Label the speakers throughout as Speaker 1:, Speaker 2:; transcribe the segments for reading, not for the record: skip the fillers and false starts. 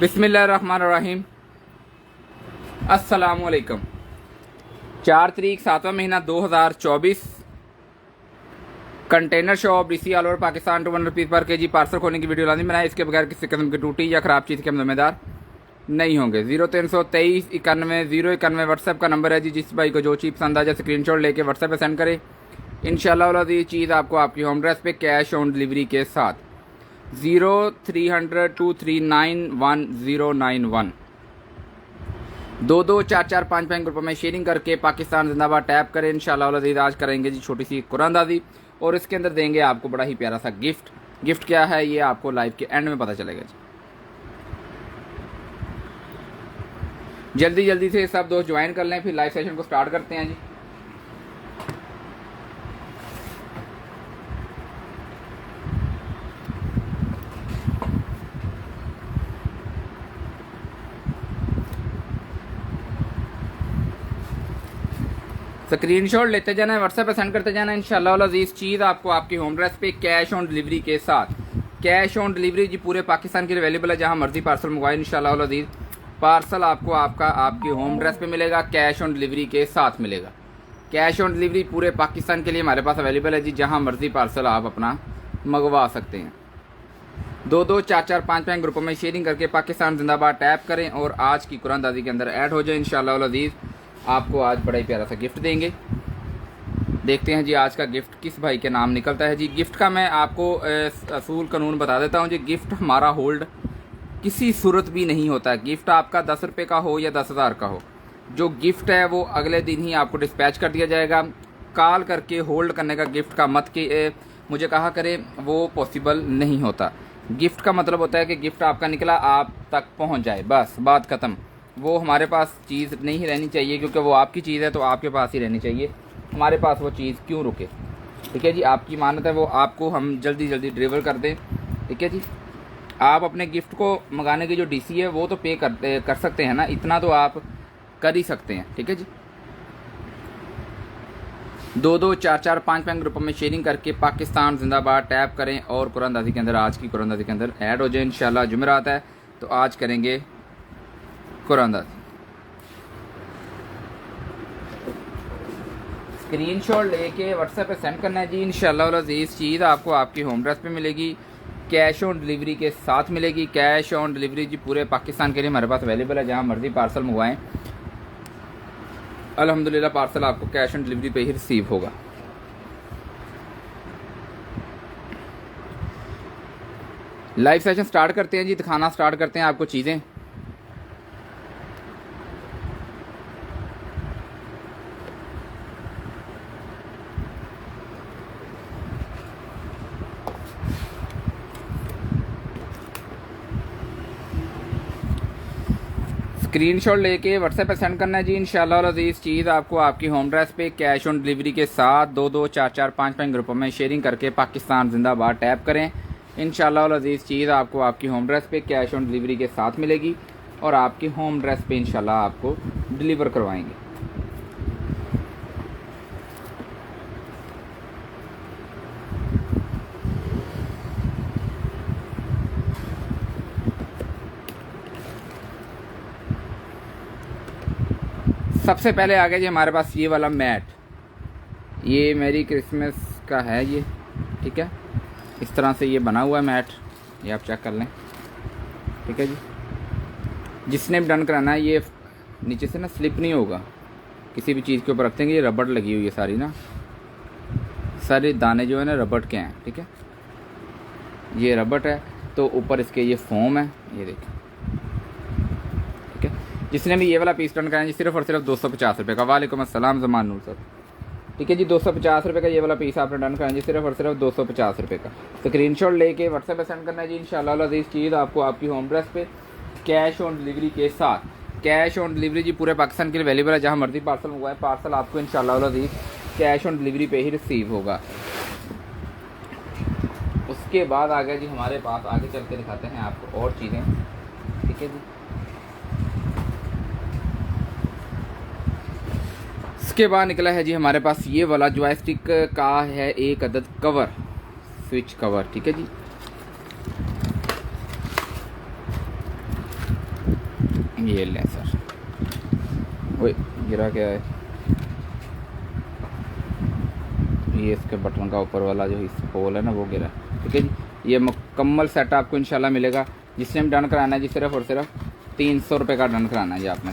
Speaker 1: बिस्मिल्लाहिर्रहमानिर्रहीम। अस्सलामुअलैकुम। 4 तारीख 7वां महीना 2024। Container shop BC all over Pakistan 200 rupees पर केजी पार्सल खोलने की वीडियो लानी बनाए। इसके बगैर किसी किस्म की टूटी या ख़राब चीज़ के हम जिम्मेदार नहीं होंगे। 0323 91 091 व्हाट्सएप का नंबर है जी। जिस भाई को जो चीज़ पसंद आ जाए स्क्रीनशॉट लेके व्हाट्सएप पे सेंड करें। इंशाल्लाह ये चीज़ आपको आपकी होम एड्रेस पे कैश ऑन डिलीवरी के साथ 0300 239 1091 2 4 4 5 5 ग्रुपों में शेयरिंग करके पाकिस्तान जिंदाबाद टैप करें। इंशाल्लाह आज करेंगे जी छोटी सी कुरानदाजी और इसके अंदर देंगे आपको बड़ा ही प्यारा सा गिफ्ट क्या है ये आपको लाइव के एंड में पता चलेगा जी। जल्दी से सब दोस्त ज्वाइन कर लें, फिर लाइव सेशन को स्टार्ट करते हैं जी। स्क्रीनशॉट लेते जाना है, व्हाट्सएप पे सेंड करते जाना है। इंशाल्लाह अजीज चीज़ आपको आपकी होम एड्रेस पे कैश ऑन डिलीवरी के साथ, कैश ऑन डिलीवरी जी पूरे पाकिस्तान के लिए अवेलेबल है। जहां मर्जी पार्सल मंगवाए इंशाल्लाह अजीज पार्सल आपको आपकी होम एड्रेस पे मिलेगा, कैश ऑन डिलीवरी के साथ मिलेगा। कैश ऑन डिलीवरी पूरे पाकिस्तान के लिए हमारे पास अवेलेबल है जी। जहाँ मर्जी पार्सल आप अपना मंगवा सकते हैं। 2 4 4 5 5 ग्रुपों में शेयरिंग करके पाकिस्तान जिंदाबाद टैप करें और आज की कुरानदाजी के अंदर ऐड हो जाए। इंशाल्लाह अजीज आपको आज बड़ा ही प्यारा सा गिफ्ट देंगे। देखते हैं जी आज का गिफ्ट किस भाई के नाम निकलता है जी। गिफ्ट का मैं आपको असूल कानून बता देता हूँ जी। गिफ्ट हमारा होल्ड किसी सूरत भी नहीं होता है। गिफ्ट आपका 10 रुपये का हो या 10,000 का हो, जो गिफ्ट है वो अगले दिन ही आपको डिस्पैच कर दिया जाएगा। कॉल करके होल्ड करने का गिफ्ट का मत के मुझे कहा करें, वो पॉसिबल नहीं होता। गिफ्ट का मतलब होता है कि गिफ्ट आपका निकला आप तक पहुँच जाए, बस बात ख़त्म। वो हमारे पास चीज़ नहीं रहनी चाहिए, क्योंकि वो आपकी चीज़ है तो आपके पास ही रहनी चाहिए। हमारे पास वो चीज़ क्यों रुके, ठीक है जी। आपकी मानत है वो आपको हम जल्दी डिलीवर कर दें, ठीक है जी। आप अपने गिफ्ट को मंगाने की जो DC है वो तो पे कर सकते हैं ना, इतना तो आप कर ही सकते हैं, ठीक है जी। 2 4 4 5 5 ग्रुपों में शेयरिंग करके पाकिस्तान जिंदाबाद टैप करें और कुरानदाजी के अंदर आज की कुरानदाजी के अंदर ऐड हो जाए। इंशाल्लाह जुमेरात है तो आज करेंगे कुरानदाजी। स्क्रीनशॉट लेके व्हाट्सएप पे सेंड करना है जी। इंशाल्लाह अजीज चीज़ आपको आपकी होम एड्रेस पे मिलेगी, कैश ऑन डिलीवरी के साथ मिलेगी। कैश ऑन डिलीवरी जी पूरे पाकिस्तान के लिए हमारे पास अवेलेबल है। जहां मर्जी पार्सल मंगवाएं अल्हम्दुलिल्लाह पार्सल आपको कैश ऑन डिलीवरी पे ही रिसीव होगा। लाइव सेशन स्टार्ट करते हैं जी, दिखाना स्टार्ट करते हैं आपको चीज़ें। स्क्रीनशॉट लेके व्हाट्सएप पे सेंड करना है जी। इंशाल्लाह अजीज चीज़ आपको आपकी होम एड्रेस पे कैश ऑन डिलीवरी के साथ 2 4 4 5 5 ग्रुपों में शेयरिंग करके पाकिस्तान जिंदाबाद टैप करें। इंशाल्लाह अजीज चीज़ आपको आपकी होम एड्रेस पे कैश ऑन डिलीवरी के साथ मिलेगी और आपकी होम एड्रेस पे इंशाल्लाह आपको डिलीवर करवाएंगे। सबसे पहले आ गया जी हमारे पास ये वाला मैट। ये मेरी क्रिसमस का है ये, ठीक है। इस तरह से ये बना हुआ है मैट, ये आप चेक कर लें, ठीक है जी। जिसने भी डन कराना है ये नीचे से ना स्लिप नहीं होगा, किसी भी चीज़ के ऊपर रखते हैं। ये रबड़ लगी हुई है सारी ना, सारे दाने जो है ना रबड़ के हैं, ठीक है। ये रबड़ है तो ऊपर इसके ये फोम है, ये देखें, ठीक है। जिसने भी ये वाला पीस डन कराना है सिर्फ और सिर्फ 250 रुपये का। वालेकुम अस्सलाम जमान नूर सर, ठीक है जी। 250 रुपये का ये वाला पीस आपने डन कराना है सिर्फ और सिर्फ 250 रुपये का। स्क्रीनशॉट लेके व्हाट्सएप पे सेंड करना है जी। इंशाल्लाह अजीज चीज़ आपको आपकी होम एड्रेस पे कैश ऑन डिलीवरी के साथ, कैश ऑन डिलीवरी जी पूरे पाकिस्तान के लिए अवेलेबल है। जहाँ मर्जी पार्सल मंगवाए पार्सल आपको इंशाल्लाह अजीज कैश ऑन डिलीवरी पे ही रिसीव होगा। उसके बाद आ गया जी हमारे पास, आगे चल के दिखाते हैं आपको और चीज़ें, ठीक है जी। इसके बाद निकला है जी हमारे पास ये वाला जॉयस्टिक का है एक अदद कवर, स्विच कवर, ठीक है जी। ये लें सर। ओए गिरा क्या है? ये इसके बटन का ऊपर वाला जो होल है ना वो गिरा। ठीक है जी, ये मुकम्मल सेट आपको इंशाल्लाह मिलेगा। जिसने डन कराना है जी सिर्फ और सिर्फ 300 रुपये का डन कराना है जी आपने।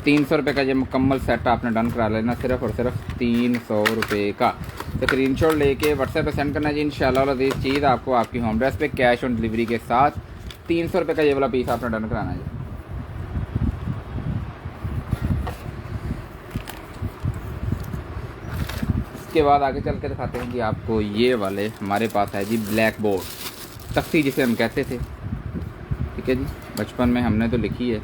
Speaker 1: 300 रुपये का ये मुकम्मल सेट आपने डन करा लेना, सिर्फ और सिर्फ 300 रुपये का। स्क्रीनशॉट लेके व्हाट्सएप पे सेंड करना है जी। इंशाल्लाह ये चीज़ आपको आपकी होम एड्रेस पे कैश ऑन डिलीवरी के साथ 300 रुपये का ये वाला पीस आपने डन कराना है जी। इसके बाद आगे चल के दिखाते हैं जी आपको ये वाले हमारे पास है जी ब्लैक बोर्ड, तख्ती जिसे हम कहते थे। ठीक है जी, बचपन में हमने तो लिखी है।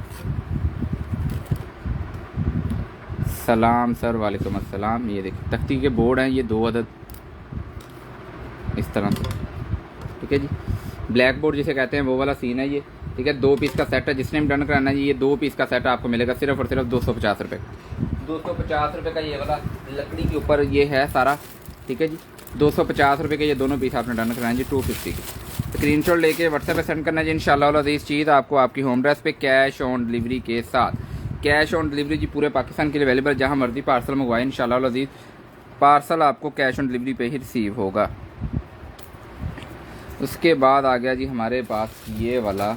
Speaker 1: सलाम सर, वालेकुम अस्सलाम। ये देखिए तख्ती के बोर्ड हैं ये 2 अदद इस तरह से। ठीक है जी, ब्लैक बोर्ड जिसे कहते हैं वो वाला सीन है ये। ठीक है, 2 पीस का सेट है। जिसने भी डन कराना है जी ये 2 पीस का सेट आपको मिलेगा सिर्फ और सिर्फ 250 रुपये। 250 रुपये का ये वाला लकड़ी के ऊपर ये है सारा। ठीक है जी, 250 रुपये के ये दोनों पीस आपने डन कराना है जी 250 की। स्क्रीनशॉट लेके व्हाट्सएप पे सेंड करना है जी। इंशाल्लाह अज़ीज़ चीज़ आपको आपकी होम एड्रेस पे कैश ऑन डिलीवरी के साथ। कैश ऑन डिलीवरी जी पूरे पाकिस्तान के लिए अवेलेबल, जहाँ मर्जी पार्सल मंगवाए इंशाल्लाह अज़ीज़ पार्सल आपको कैश ऑन डिलीवरी पे ही रिसीव होगा। उसके बाद आ गया जी हमारे पास ये वाला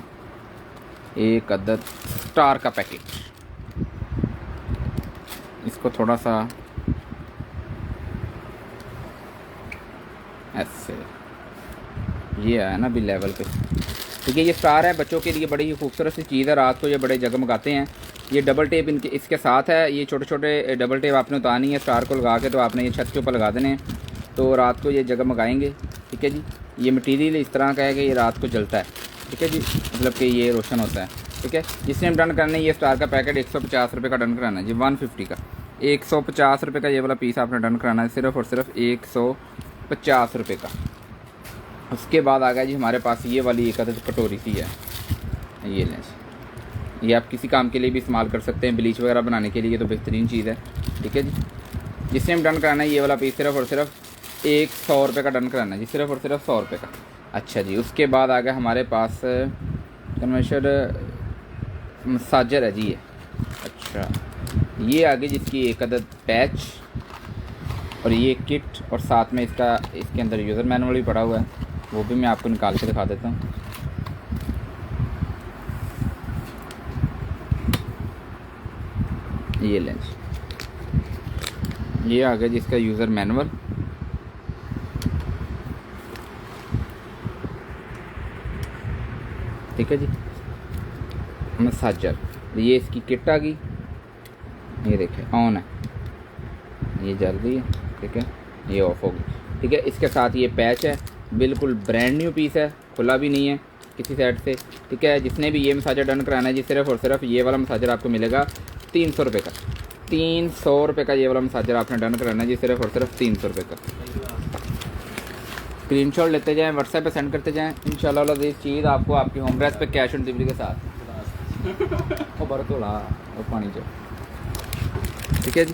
Speaker 1: एक अदद स्टार का पैकेट। इसको थोड़ा सा ऐसे ये आया ना भी लेवल पे। ठीक है, ये स्टार है बच्चों के लिए बड़ी ही खूबसूरत सी चीज़ है। रात को ये बड़े जगमगाते हैं। ये डबल टेप इनके इसके साथ है। ये छोटे छोटे डबल टेप आपने उतारनी है स्टार को लगा के, तो आपने ये छत के ऊपर लगा देने हैं, तो रात को ये जगमगाएंगे। ठीक है जी, ये मटीरियल इस तरह का है कि ये रात को जलता है। ठीक है जी, मतलब कि ये रोशन होता है। ठीक है, जिसने डन करना है ये स्टार का पैकेट 150 रुपये का डन कराना है जी। 150 का 150 रुपये का ये वाला पीस आपने डन कराना है सिर्फ और सिर्फ 150 रुपये का। उसके बाद आ गया जी हमारे पास ये वाली एक अदद कटोरी सी है। ये लें, ये आप किसी काम के लिए भी इस्तेमाल कर सकते हैं, ब्लीच वगैरह बनाने के लिए तो बेहतरीन चीज़ है। ठीक है जी, जिसने डन कराना है ये वाला पीस सिर्फ और सिर्फ 100 रुपये का डन कराना है जी, सिर्फ और सिर्फ 100 रुपये का। अच्छा जी, उसके बाद आ गया हमारे पास कन्वेंशर मसाजर है जी ये। अच्छा, ये आगे जिसकी एक अदद पैच और ये किट और साथ में इसके अंदर यूज़र मैनुअल भी पड़ा हुआ है, वो भी मैं आपको निकाल के दिखा देता हूँ। ये लेंस, ये आ गया जिसका यूज़र मैनुअल। ठीक है जी, मसाजर, ये इसकी किट आ गई। ये देखें ऑन है, ये जल रही है। ठीक है, ये ऑफ हो गई। ठीक है, इसके साथ ये पैच है, बिल्कुल ब्रांड न्यू पीस है, खुला भी नहीं है किसी साइड से। ठीक है, जिसने भी ये मसाजर डन कराना है जी सिर्फ और सिर्फ ये वाला मसाजर आपको मिलेगा 300 रुपये का। 300 रुपये का ये वाला मसाजर आपने डन कराना है जी सिर्फ और सिर्फ 300 रुपये का। स्क्रीनशॉट लेते जाएं, व्हाट्सएप पे सेंड करते जाएं। इंशाल्लाह ये चीज़ आपको आपकी होम एड्रेस पे कैश ऑन डिलीवरी के साथ। वो बरतो ला वो पानी जो। ठीक है जी,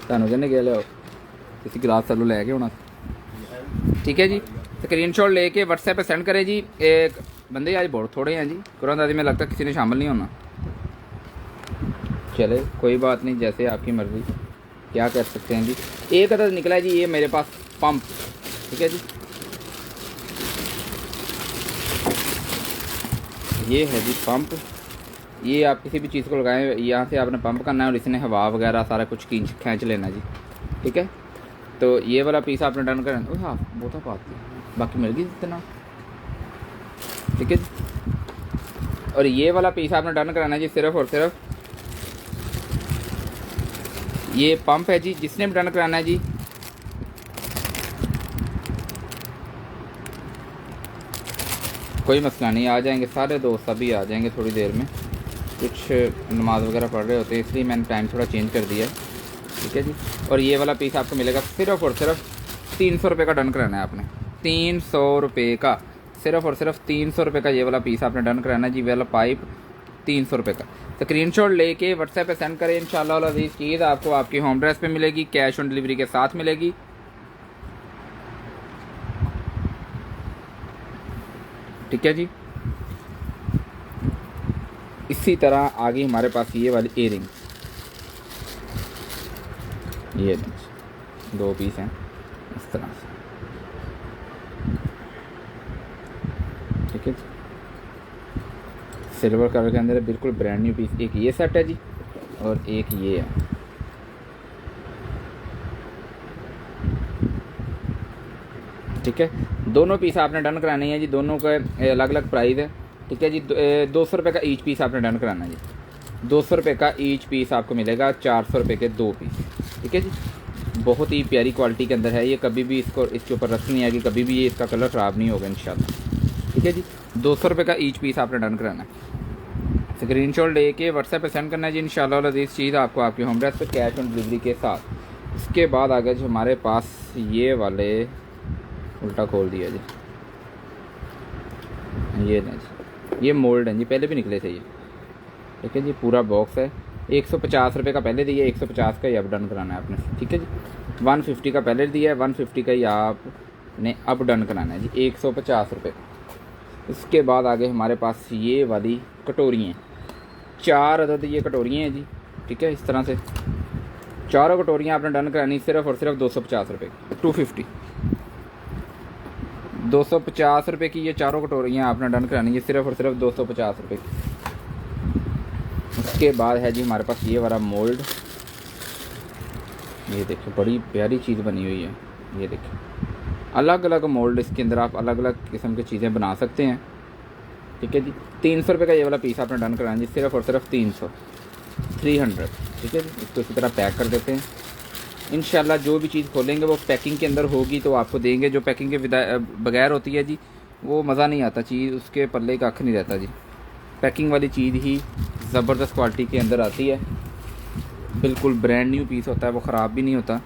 Speaker 1: ਤੁਹਾਨੂੰ कहने गए लिया किसी गिलास चलो लैके होना। ठीक है जी, स्क्रीनशॉट लेके व्हाट्सएप पे सेंड करें जी। एक बंदे आज बहुत थोड़े हैं जी, कुरान दादी में लगता है किसी ने शामिल नहीं होना। चले कोई बात नहीं, जैसे आपकी मर्ज़ी, क्या कर सकते हैं जी। एक अदद निकला है जी ये मेरे पास पंप। ठीक है जी, ये है जी पंप। ये आप किसी भी चीज़ को लगाएं, यहाँ से आपने पंप करना है और इसने हवा वगैरह सारा कुछ खींच लेना जी। ठीक है, तो ये वाला पीस आपने डन करना। हाँ बहुत बात थी, बाकी मिल गई इतना। ठीक है जी, और ये वाला पीस आपने डन कराना है जी सिर्फ और सिर्फ ये पंप है जी। जिसने भी डन कराना है जी कोई मसला नहीं, आ जाएंगे सारे दोस्त, अभी आ जाएंगे थोड़ी देर में। कुछ नमाज वगैरह पढ़ रहे होते हैं इसलिए मैंने टाइम थोड़ा चेंज कर दिया है। ठीक है जी, और ये वाला पीस आपको मिलेगा सिर्फ और सिर्फ 300 रुपये का डन कराना है आपने। 300 रुपये का, सिर्फ और सिर्फ 300 रुपये का ये वाला पीस आपने डन कराना है जी। वाला पाइप 300 रुपये का। स्क्रीनशॉट लेके व्हाट्सएप पे सेंड करें। इंशाल्लाह अज़ीज़ चीज़ आपको आपकी होम एड्रेस पे मिलेगी, कैश ऑन डिलीवरी के साथ मिलेगी। ठीक है जी। इसी तरह आगे हमारे पास ये वाली इयरिंग, ये 2 पीस हैं इस तरह से, ठीक है। सिल्वर कलर के अंदर है, बिल्कुल ब्रांड न्यू पीस। एक ये सेट है जी और एक ये है, ठीक है। दोनों पीस आपने डन कराने हैं जी, दोनों का अलग अलग प्राइस है, ठीक है जी। 200 रुपये का ईच पीस आपने डन कराना है जी। 200 रुपये का ईच पीस आपको मिलेगा, 400 रुपये के 2 पीस, ठीक है जी। बहुत ही प्यारी क्वालिटी के अंदर है ये, कभी भी इसके ऊपर रस नहीं आएगी, कभी भी ये इसका कलर ख़राब नहीं होगा इंशाल्लाह, ठीक है जी। 200 रुपये का ईच पीस आपने डन कराना है। स्क्रीनशॉट लेके व्हाट्सएप पे सेंड करना है जी, इंशाल्लाह अज़ीज़ चीज़ आपको आपकी होम एड्रेस पे कैश ऑन डिलीवरी के साथ। इसके बाद आगे जो हमारे पास ये वाले, उल्टा खोल दिया जी, ये नहीं जी, ये मोल्ड हैं जी, पहले भी निकले थे ये, ठीक है जी। पूरा बॉक्स है, 150 रुपये का पहले दिया, 150 का ही अब डन कराना है आपने, ठीक है जी। 150 का पहले दिया है, 150 का ही आपने अब डन कराना है जी, 150 रुपये। इसके बाद आगे हमारे पास ये वाली कटोरी हैं, 4 अदद ये कटोरियाँ हैं जी, ठीक है। इस तरह से चारों कटोरियाँ आपने डन करानी सिर्फ और सिर्फ 250 रुपये, 250, 250 रुपये की ये चारों कटोरियाँ आपने डन करानी है सिर्फ और सिर्फ 250 रुपये की। उसके बाद है जी हमारे पास ये वाला मोल्ड, ये देखिए बड़ी प्यारी चीज़ बनी हुई है, ये देखिए अलग अलग मोल्ड, इसके अंदर आप अलग अलग किस्म की चीज़ें बना सकते हैं, ठीक है जी। 300 रुपये का ये वाला पीस आपने डन कराना जी, सिर्फ और सिर्फ 300, 300, ठीक है जी। इसको इसी तरह पैक कर देते हैं। इंशाल्लाह जो भी चीज़ खोलेंगे वो पैकिंग के अंदर होगी तो आपको देंगे, जो पैकिंग के बगैर होती है जी वो मज़ा नहीं आता, चीज़ उसके पल्ले का अख नहीं रहता जी। पैकिंग वाली चीज़ ही ज़बरदस्त क्वालिटी के अंदर आती है, बिल्कुल ब्रांड न्यू पीस होता है, वो ख़राब भी नहीं होता,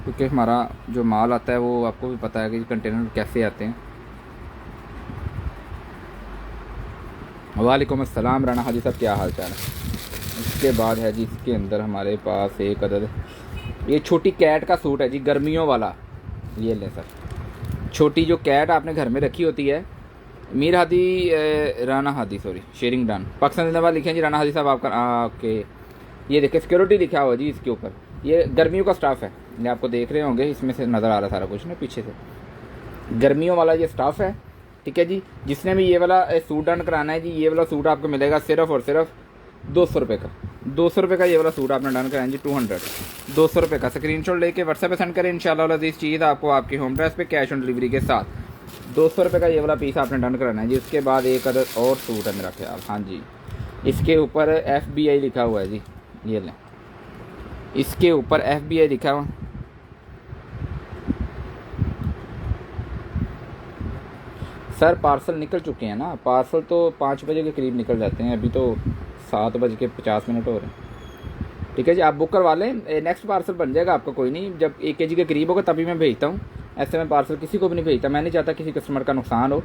Speaker 1: क्योंकि हमारा जो माल आता है वो आपको भी पता है कि कंटेनर कैसे आते हैं। वालेकुम अस्सलाम राना हाजी साहब, क्या हाल चाल है। इसके बाद है जी इसके अंदर हमारे पास एक अदद ये छोटी कैट का सूट है जी, गर्मियों वाला, ये ले सर। छोटी जो कैट आपने घर में रखी होती है, Mir Hadi Rana Hadi sorry sharing done Pakistan जिंदाबाद लिखे हैं जी राना हादी साहब आपका, ओके। ये देखिए सिक्योरिटी लिखा हुआ जी इसके ऊपर, ये गर्मियों का स्टाफ है, ये आपको देख रहे होंगे, इसमें से नज़र आ रहा सारा कुछ ना पीछे से, गर्मियों वाला ये स्टाफ है, ठीक है जी। जिसने भी ये वाला सूट डन कराना है जी, ये वाला सूट आपको मिलेगा सिर्फ और सिर्फ 200 रुपये का, 200 रुपये का ये वाला सूट आपने डन कराएं जी, 200, 200 रुपये का। स्क्रीनशॉट लेके व्हाट्सएप पे सेंड करें, इंशाल्लाह अज़ीज़ चीज़ आपको आपकी होम एड्रेस पे कैश ऑन डिलीवरी के साथ। 200 रुपये का ये वाला पीस आपने डन कराना है जी। उसके बाद एक अदर और सूट है मेरा ख्याल, हाँ जी, इसके ऊपर FBI लिखा हुआ है जी, ये लें, इसके ऊपर FBI लिखा हुआ। सर पार्सल निकल चुके हैं ना, पार्सल तो 5 बजे के करीब निकल जाते हैं, अभी तो 7:50 हो रहे हैं, ठीक है जी। आप बुक करवा लें, नेक्स्ट पार्सल बन जाएगा आपका, कोई नहीं, जब 1 kg के करीब होगा तभी मैं भेजता हूँ, ऐसे में पार्सल किसी को भी नहीं भेजता, मैं नहीं चाहता किसी कस्टमर का नुकसान हो।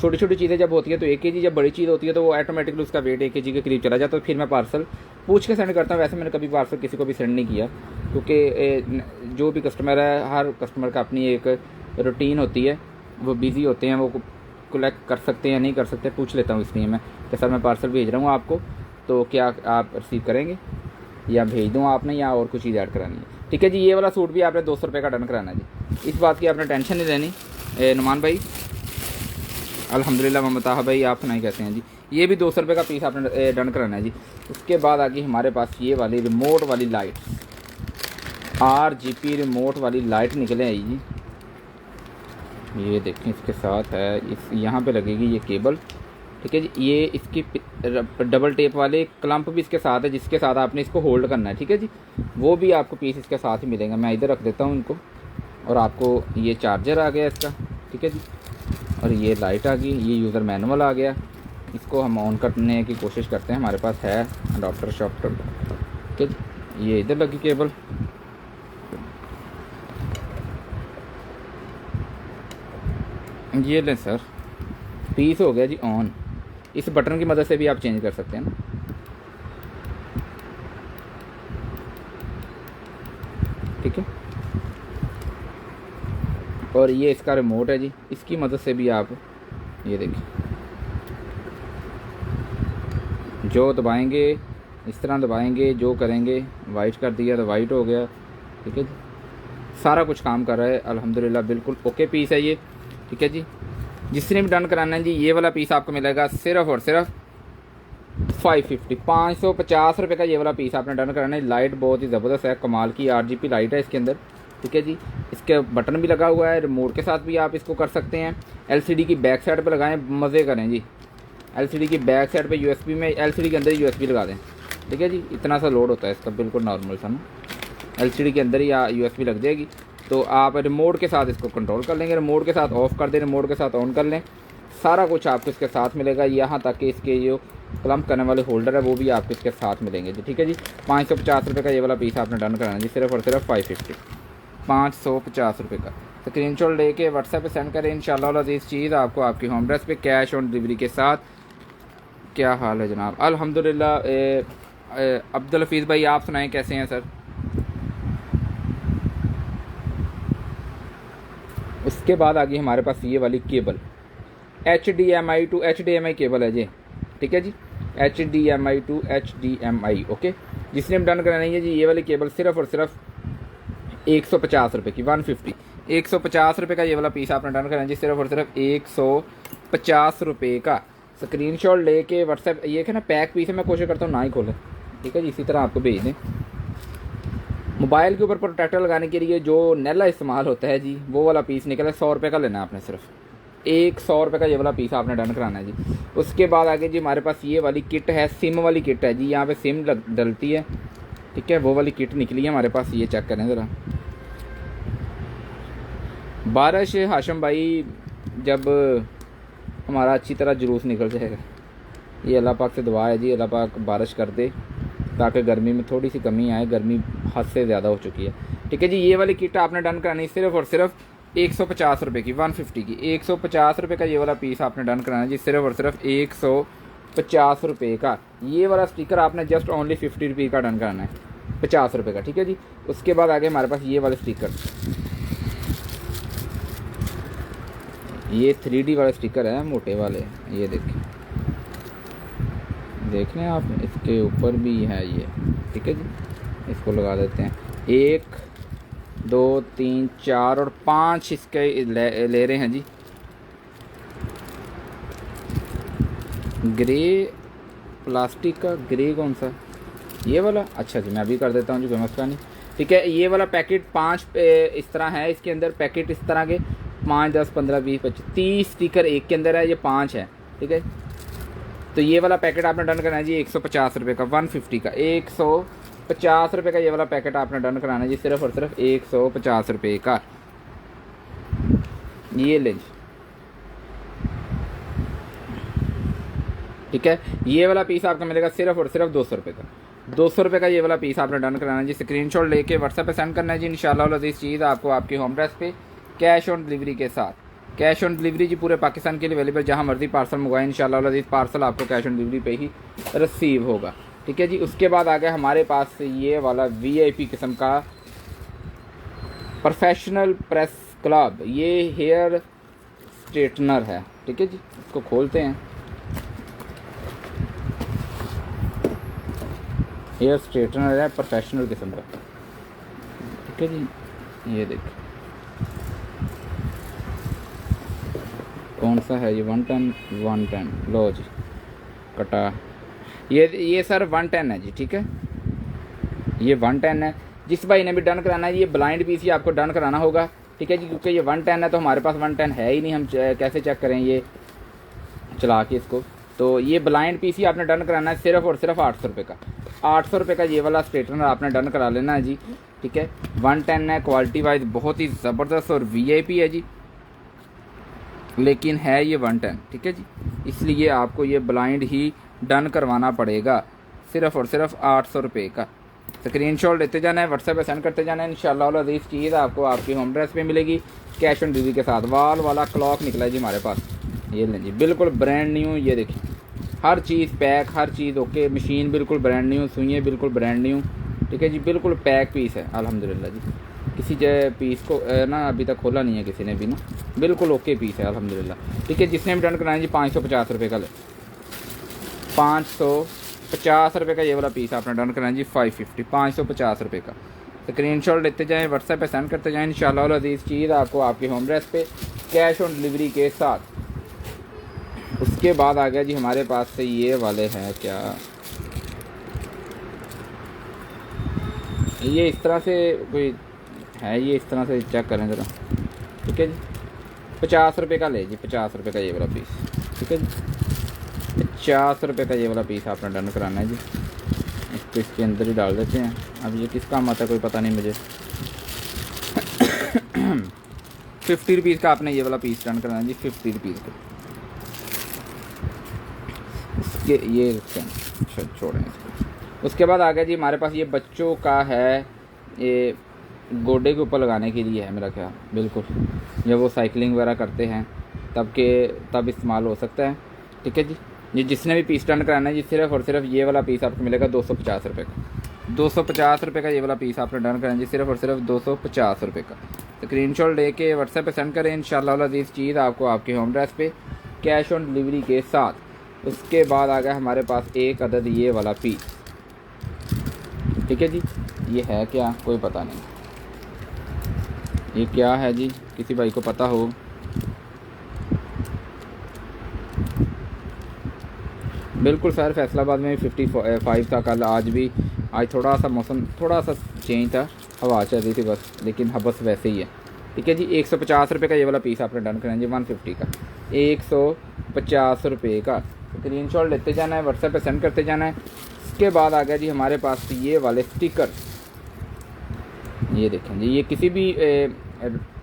Speaker 1: छोटी छोटी चीज़ें जब होती है तो 1 kg, जब बड़ी चीज़ होती है तो वो ऑटोमेटिकली उसका वेट 1 kg के करीब चला जाता है, तो फिर मैं पार्सल पूछ के सेंड करता हूँ। वैसे मैंने कभी पार्सल किसी को भी सेंड नहीं किया, क्योंकि जो भी कस्टमर है, हर कस्टमर का अपनी एक रूटीन होती है, वो बिज़ी होते हैं, वो कलेक्ट कर सकते हैं या नहीं कर सकते, पूछ लेता हूँ, इसलिए मैं कि सर मैं पार्सल भेज रहा हूँ आपको, तो क्या आप रिसीव करेंगे या भेज दूँ आपने, या और कुछ चीज़ ऐड करानी है, ठीक है जी। ये वाला सूट भी आपने 200 रुपये का डन कराना है जी, इस बात की आपने टेंशन नहीं लेनी। नुमान भाई अल्हम्दुलिल्लाह, ममता भाई आप नहीं कहते हैं जी, ये भी 200 रुपये का पीस आपने डन कराना है जी। उसके बाद आगे हमारे पास ये वाली रिमोट वाली लाइट, RGB रिमोट वाली लाइट निकले आई जी, ये देखें इसके साथ है, इस यहाँ पे लगेगी ये केबल, ठीक है जी। ये इसकी डबल टेप वाले क्लम्प भी इसके साथ है, जिसके साथ आपने इसको होल्ड करना है, ठीक है जी। वो भी आपको पीस इसके साथ ही मिलेगा, मैं इधर रख देता हूँ इनको। और आपको ये चार्जर आ गया इसका, ठीक है जी, और ये लाइट आ गई, ये यूज़र मैनुअल आ गया। इसको हम ऑन करने की कोशिश करते हैं, हमारे पास है अडॉप्टर शॉप्टर, ठीक है। ये इधर लगी केबल, ये लें सर, पीस हो गया जी ऑन। इस बटन की मदद से भी आप चेंज कर सकते हैं ना, ठीक है। और ये इसका रिमोट है जी, इसकी मदद से भी आप ये देखिए, जो दबाएंगे इस तरह दबाएंगे, जो करेंगे, वाइट कर दिया तो वाइट हो गया। ठीक है जी, सारा कुछ काम कर रहा है अल्हम्दुलिल्लाह, बिल्कुल ओके पीस है ये। ठीक है जी, जिसने भी डन कराना है जी, ये वाला पीस आपको मिलेगा सिर्फ और सिर्फ 550 ₹550 का ये वाला पीस आपने डन कराना है। लाइट बहुत ही ज़बरदस्त है, कमाल की RGB लाइट है इसके अंदर। ठीक है जी, इसके बटन भी लगा हुआ है, रिमोट के साथ भी आप इसको कर सकते हैं। LCD की बैक साइड पे लगाएं, मज़े करें जी। LCD की बैक साइड पे USB में, LCD के अंदर USB लगा दें। ठीक है जी, इतना सा लोड होता है इसका, बिल्कुल नॉर्मल सा ना, LCD के अंदर ही USB लग जाएगी। तो आप रिमोट के साथ इसको कंट्रोल कर लेंगे, रिमोट के साथ ऑफ़ कर दें, रिमोट के साथ ऑन कर लें, सारा कुछ आपको इसके साथ मिलेगा। यहाँ तक कि इसके जो क्लम्प करने वाले होल्डर है वो भी आपको इसके साथ मिलेंगे जी। ठीक है जी, ₹550 का ये वाला पीस आपने डन कराना जी, सिर्फ और सिर्फ 550 का। स्क्रीनशॉट लेके व्हाट्सएप पे सेंड करें, इंशाल्लाह अज़ीज़ चीज़ आपको आपकी होम एड्रेस पे कैश ऑन डिलीवरी के साथ। क्या हाल है जनाब? अल्हम्दुलिल्लाह। अब्दुल हफीज़ भाई आप सुनाएं, कैसे हैं सर? उसके बाद आ गई हमारे पास ये वाली cable, HDMI to HDMI cable है जी। ठीक है जी, HDMI टू HDMI। ओके, जिसने हम डन करानी है जी, ये वाली केबल सिर्फ और सिर्फ ₹150 की, 150 ₹150 का ये वाला पीस आपने डन कराना जी, सिर्फ और सिर्फ ₹150 का। स्क्रीनशॉट लेके व्हाट्सएप, ये कि ना पैक पीस है, मैं कोशिश करता हूँ ना ही खोलें। ठीक है जी, इसी तरह आपको भेज दें। मोबाइल के ऊपर प्रोटेक्टर लगाने के लिए जो नेला इस्तेमाल होता है जी, वो वाला पीस निकला ₹100 का लेना है आपने, सिर्फ ₹100 का ये वाला पीस आपने डन कराना है जी। उसके बाद आगे जी हमारे पास ये वाली किट है, सिम वाली किट है जी, यहाँ पे सिम डलती है। ठीक है, वो वाली किट निकली है हमारे पास, ये चेक करें ज़रा। बारिश हाशिम भाई, जब हमारा अच्छी तरह जुलूस निकल जाएगा, ये अल्लाह पाक से दुआ है जी, अल्लाह पाक बारिश कर दे ताकि गर्मी में थोड़ी सी कमी आए, गर्मी हद से ज़्यादा हो चुकी है। ठीक है जी, ये वाली किट आपने डन करानी सिर्फ और सिर्फ ₹150 की, 150 की, ₹150 का ये वाला पीस आपने डन कराना जी, सिर्फ और सिर्फ ₹150 का। ये वाला स्टिकर आपने जस्ट ओनली ₹50 का डन कराना है, ₹50 का। ठीक है जी, उसके बाद आगे हमारे पास ये वाले स्टिकर, ये 3D वाले स्टिकर है, मोटे वाले, ये देखें, देख लें आप, इसके ऊपर भी है ये। ठीक है जी, इसको लगा देते हैं। 1 2 3 4 और 5 इसके ले रहे हैं जी। ग्रे प्लास्टिक का, ग्रे कौन सा? ये वाला? अच्छा जी, मैं अभी कर देता हूँ जी, कोई मसला नहीं। ठीक है, ये वाला पैकेट 5 इस तरह है, इसके अंदर पैकेट इस तरह के 5 10 15 20 25 30 स्टिकर एक के अंदर है, ये 5 है। ठीक है, तो ये वाला पैकेट आपने डन कराना है जी ₹150 का, 150 का, ₹150 का ये वाला पैकेट आपने डन कराना है जी, सिर्फ और सिर्फ ₹150 का। ये लें। ठीक है, ये वाला पीस आपका मिलेगा सिर्फ और सिर्फ ₹200 का, ₹200 का ये वाला पीस आपने डन कराना है जी। स्क्रीनशॉट लेके व्हाट्सएप पे सेंड करना है जी, इंशाल्लाह अज़ीज़ चीज़ आपको आपकी होम एड्रेस पे कैश ऑन डिलीवरी के साथ। कैश ऑन डिलीवरी जी पूरे पाकिस्तान के लिए अवेलेबल, जहाँ मर्जी पार्सल मंगवाएं, इंशाल्लाह अज़ीज़ पार्सल आपको कैश ऑन डिलीवरी पे ही रिसीव होगा। ठीक है जी, उसके बाद आ गया हमारे पास ये वाला VIP किस्म का प्रोफेशनल प्रेस क्लब, ये हेयर स्ट्रेटनर है। ठीक है जी, इसको खोलते हैं। हेयर स्ट्रेटनर है प्रोफेशनल किस्म का। ठीक है जी, ये देखिए कौन सा है ये, 110 लो जी, कटा। ये सर 110 है जी। ठीक है, ये 110 है। जिस भाई ने भी डन कराना है, ये ब्लाइंड पीस ही आपको डन कराना होगा। ठीक है जी, क्योंकि ये 110 है तो हमारे पास 110 है ही नहीं, हम कैसे चेक करें ये चला के इसको। तो ये ब्लाइंड पीस ही आपने डन कराना है, सिर्फ और सिर्फ ₹800 का। ₹800 का ये वाला स्ट्रेटनर आपने डन करा लेना है जी। ठीक है, 110 है, क्वालिटी वाइज बहुत ही ज़बरदस्त और VIP है जी, लेकिन है ये 110। ठीक है जी, इसलिए आपको ये ब्लाइंड ही डन करवाना पड़ेगा, सिर्फ और सिर्फ ₹800 का। स्क्रीनशॉट लेते जाना है, व्हाट्सएप पे सेंड करते जाना है, इंशाल्लाह अज़ीज़ चीज़ आपको आपकी होम एड्रेस पे मिलेगी कैश ऑन डिलीवरी के साथ। वाल वाला क्लॉक निकला है जी हमारे पास, ये लें जी, बिल्कुल ब्रांड न्यू। ये देखिए, हर चीज़ पैक, हर चीज़ ओके, मशीन बिल्कुल ब्रांड न्यू, सुइयाँ बिल्कुल ब्रांड न्यू। ठीक है जी, बिल्कुल पैक पीस है अल्हम्दुलिल्लाह जी। किसी पीस को ना अभी तक खोला नहीं है किसी ने भी ना, बिल्कुल ओके पीस है अल्हम्दुलिल्लाह। ठीक है, जिसने भी डन कराना है जी 550 रुपये का ले, 550 रुपये का ये वाला पीस आपने डन कराना है जी 550, 550 रुपये का। स्क्रीनशॉट लेते जाएं, व्हाट्सएप पे सेंड करते जाएं, इंशाल्लाह अज़ीज़ चीज़ आपको आपके होम एड्रेस पे कैश ऑन डिलीवरी के साथ। उसके बाद आ गया जी हमारे पास से ये वाले हैं, क्या ये इस तरह से कोई है, ये इस तरह से चेक करें ज़रा। ठीक है जी, 50 रुपये का ले जी, 50 रुपये का ये वाला पीस। ठीक है जी, 50 रुपये का ये वाला पीस आपने डन कराना है जी। इसको इसके अंदर ही डाल देते हैं। अब ये किस काम आता है कोई पता नहीं मुझे। 50 रुपीज़ का आपने ये वाला पीस डन कराना है जी, 50 रुपीज़ का। इसके ये छोड़ें इसको। उसके बाद आ गया जी हमारे पास ये बच्चों का है, ये गोडे के ऊपर लगाने के लिए है मेरा ख्याल, बिल्कुल जब वो साइकिलिंग वगैरह करते हैं तब इस्तेमाल हो सकता है। ठीक है जी, ये जिसने भी पीस डन कराना है जी सिर्फ़ और सिर्फ ये वाला पीस आपको मिलेगा 250 रुपये का। 250 रुपये का ये वाला पीस आपने डन कराना है जी, सिर्फ़ और सिर्फ 250 रुपये का। स्क्रीनशॉट लेके व्हाट्सएप पे सेंड करें, इंशाल्लाह अज़ीज़ चीज़ आपको आपके होम एड्रेस पे कैश ऑन डिलीवरी के साथ। उसके बाद आ गया हमारे पास एक अदद ये वाला पीस। ठीक है जी, ये है क्या कोई पता नहीं, ये क्या है जी, किसी भाई को पता हो। बिल्कुल सर, फैसलाबाद में 55 था कल, आज थोड़ा सा मौसम थोड़ा सा चेंज था, हवा चल रही थी बस, लेकिन बस वैसे ही है। ठीक है जी, 150 रुपये का ये वाला पीस आपने डन करना है जी, 150 का 150 रुपये का। स्क्रीनशॉट लेते जाना है, व्हाट्सएप पे सेंड करते जाना है। उसके बाद आ गया जी हमारे पास ये वाले स्टिकर। ये देखें जी, ये किसी भी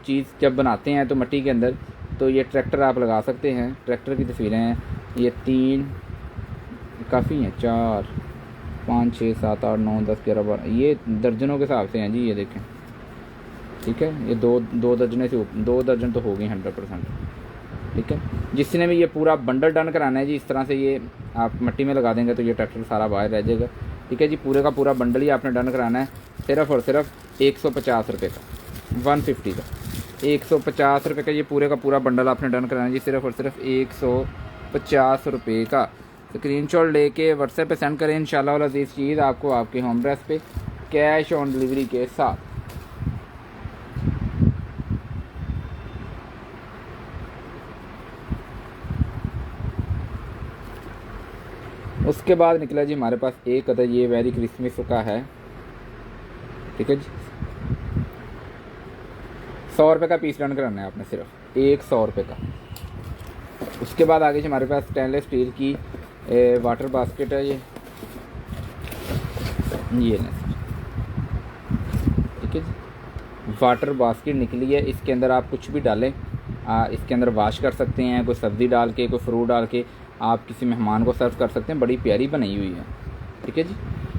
Speaker 1: चीज़ जब बनाते हैं तो मिट्टी के अंदर, तो ये ट्रैक्टर आप लगा सकते हैं। ट्रैक्टर की तस्वीरें हैं, ये 3 काफ़ी हैं, 4 5 6 7 8 9 10 11 12, ये दर्जनों के हिसाब से हैं जी, ये देखें। ठीक है, ये दो दर्जने से 2 दर्जन तो हो गई 100%। ठीक है, जिसने भी ये पूरा बंडल डन कराना है जी, इस तरह से ये आप मिट्टी में लगा देंगे तो ये ट्रैक्टर सारा बाहर रह जाएगा। ठीक है जी, पूरे का पूरा बंडल ही आपने डन कराना है, सिर्फ़ और सिर्फ 150 रुपये का, 150 का 150 रुपये का ये पूरे का पूरा बंडल आपने डन कराना है जी, सिर्फ़ और सिर्फ 150 रुपये का। स्क्रीनशॉट लेके व्हाट्सएप पे सेंड करें, इंशाल्लाह अज़ीज़ चीज़ आपको आपके होम एड्रेस पे कैश ऑन डिलीवरी के साथ। उसके बाद निकला जी हमारे पास एक अदर ये वेरी क्रिसमस का है। ठीक है जी, 100 रुपये का पीस डन कराना है आपने, सिर्फ 100 रुपये का। उसके बाद आगे जी हमारे पास स्टेनलेस स्टील की वाटर बास्केट है, ये ना। ठीक है जी, वाटर बास्केट निकली है, इसके अंदर आप कुछ भी डालें, इसके अंदर वॉश कर सकते हैं, कोई सब्ज़ी डाल के, कोई फ्रूट डाल के आप किसी मेहमान को सर्व कर सकते हैं। बड़ी प्यारी बनी हुई है। ठीक है जी,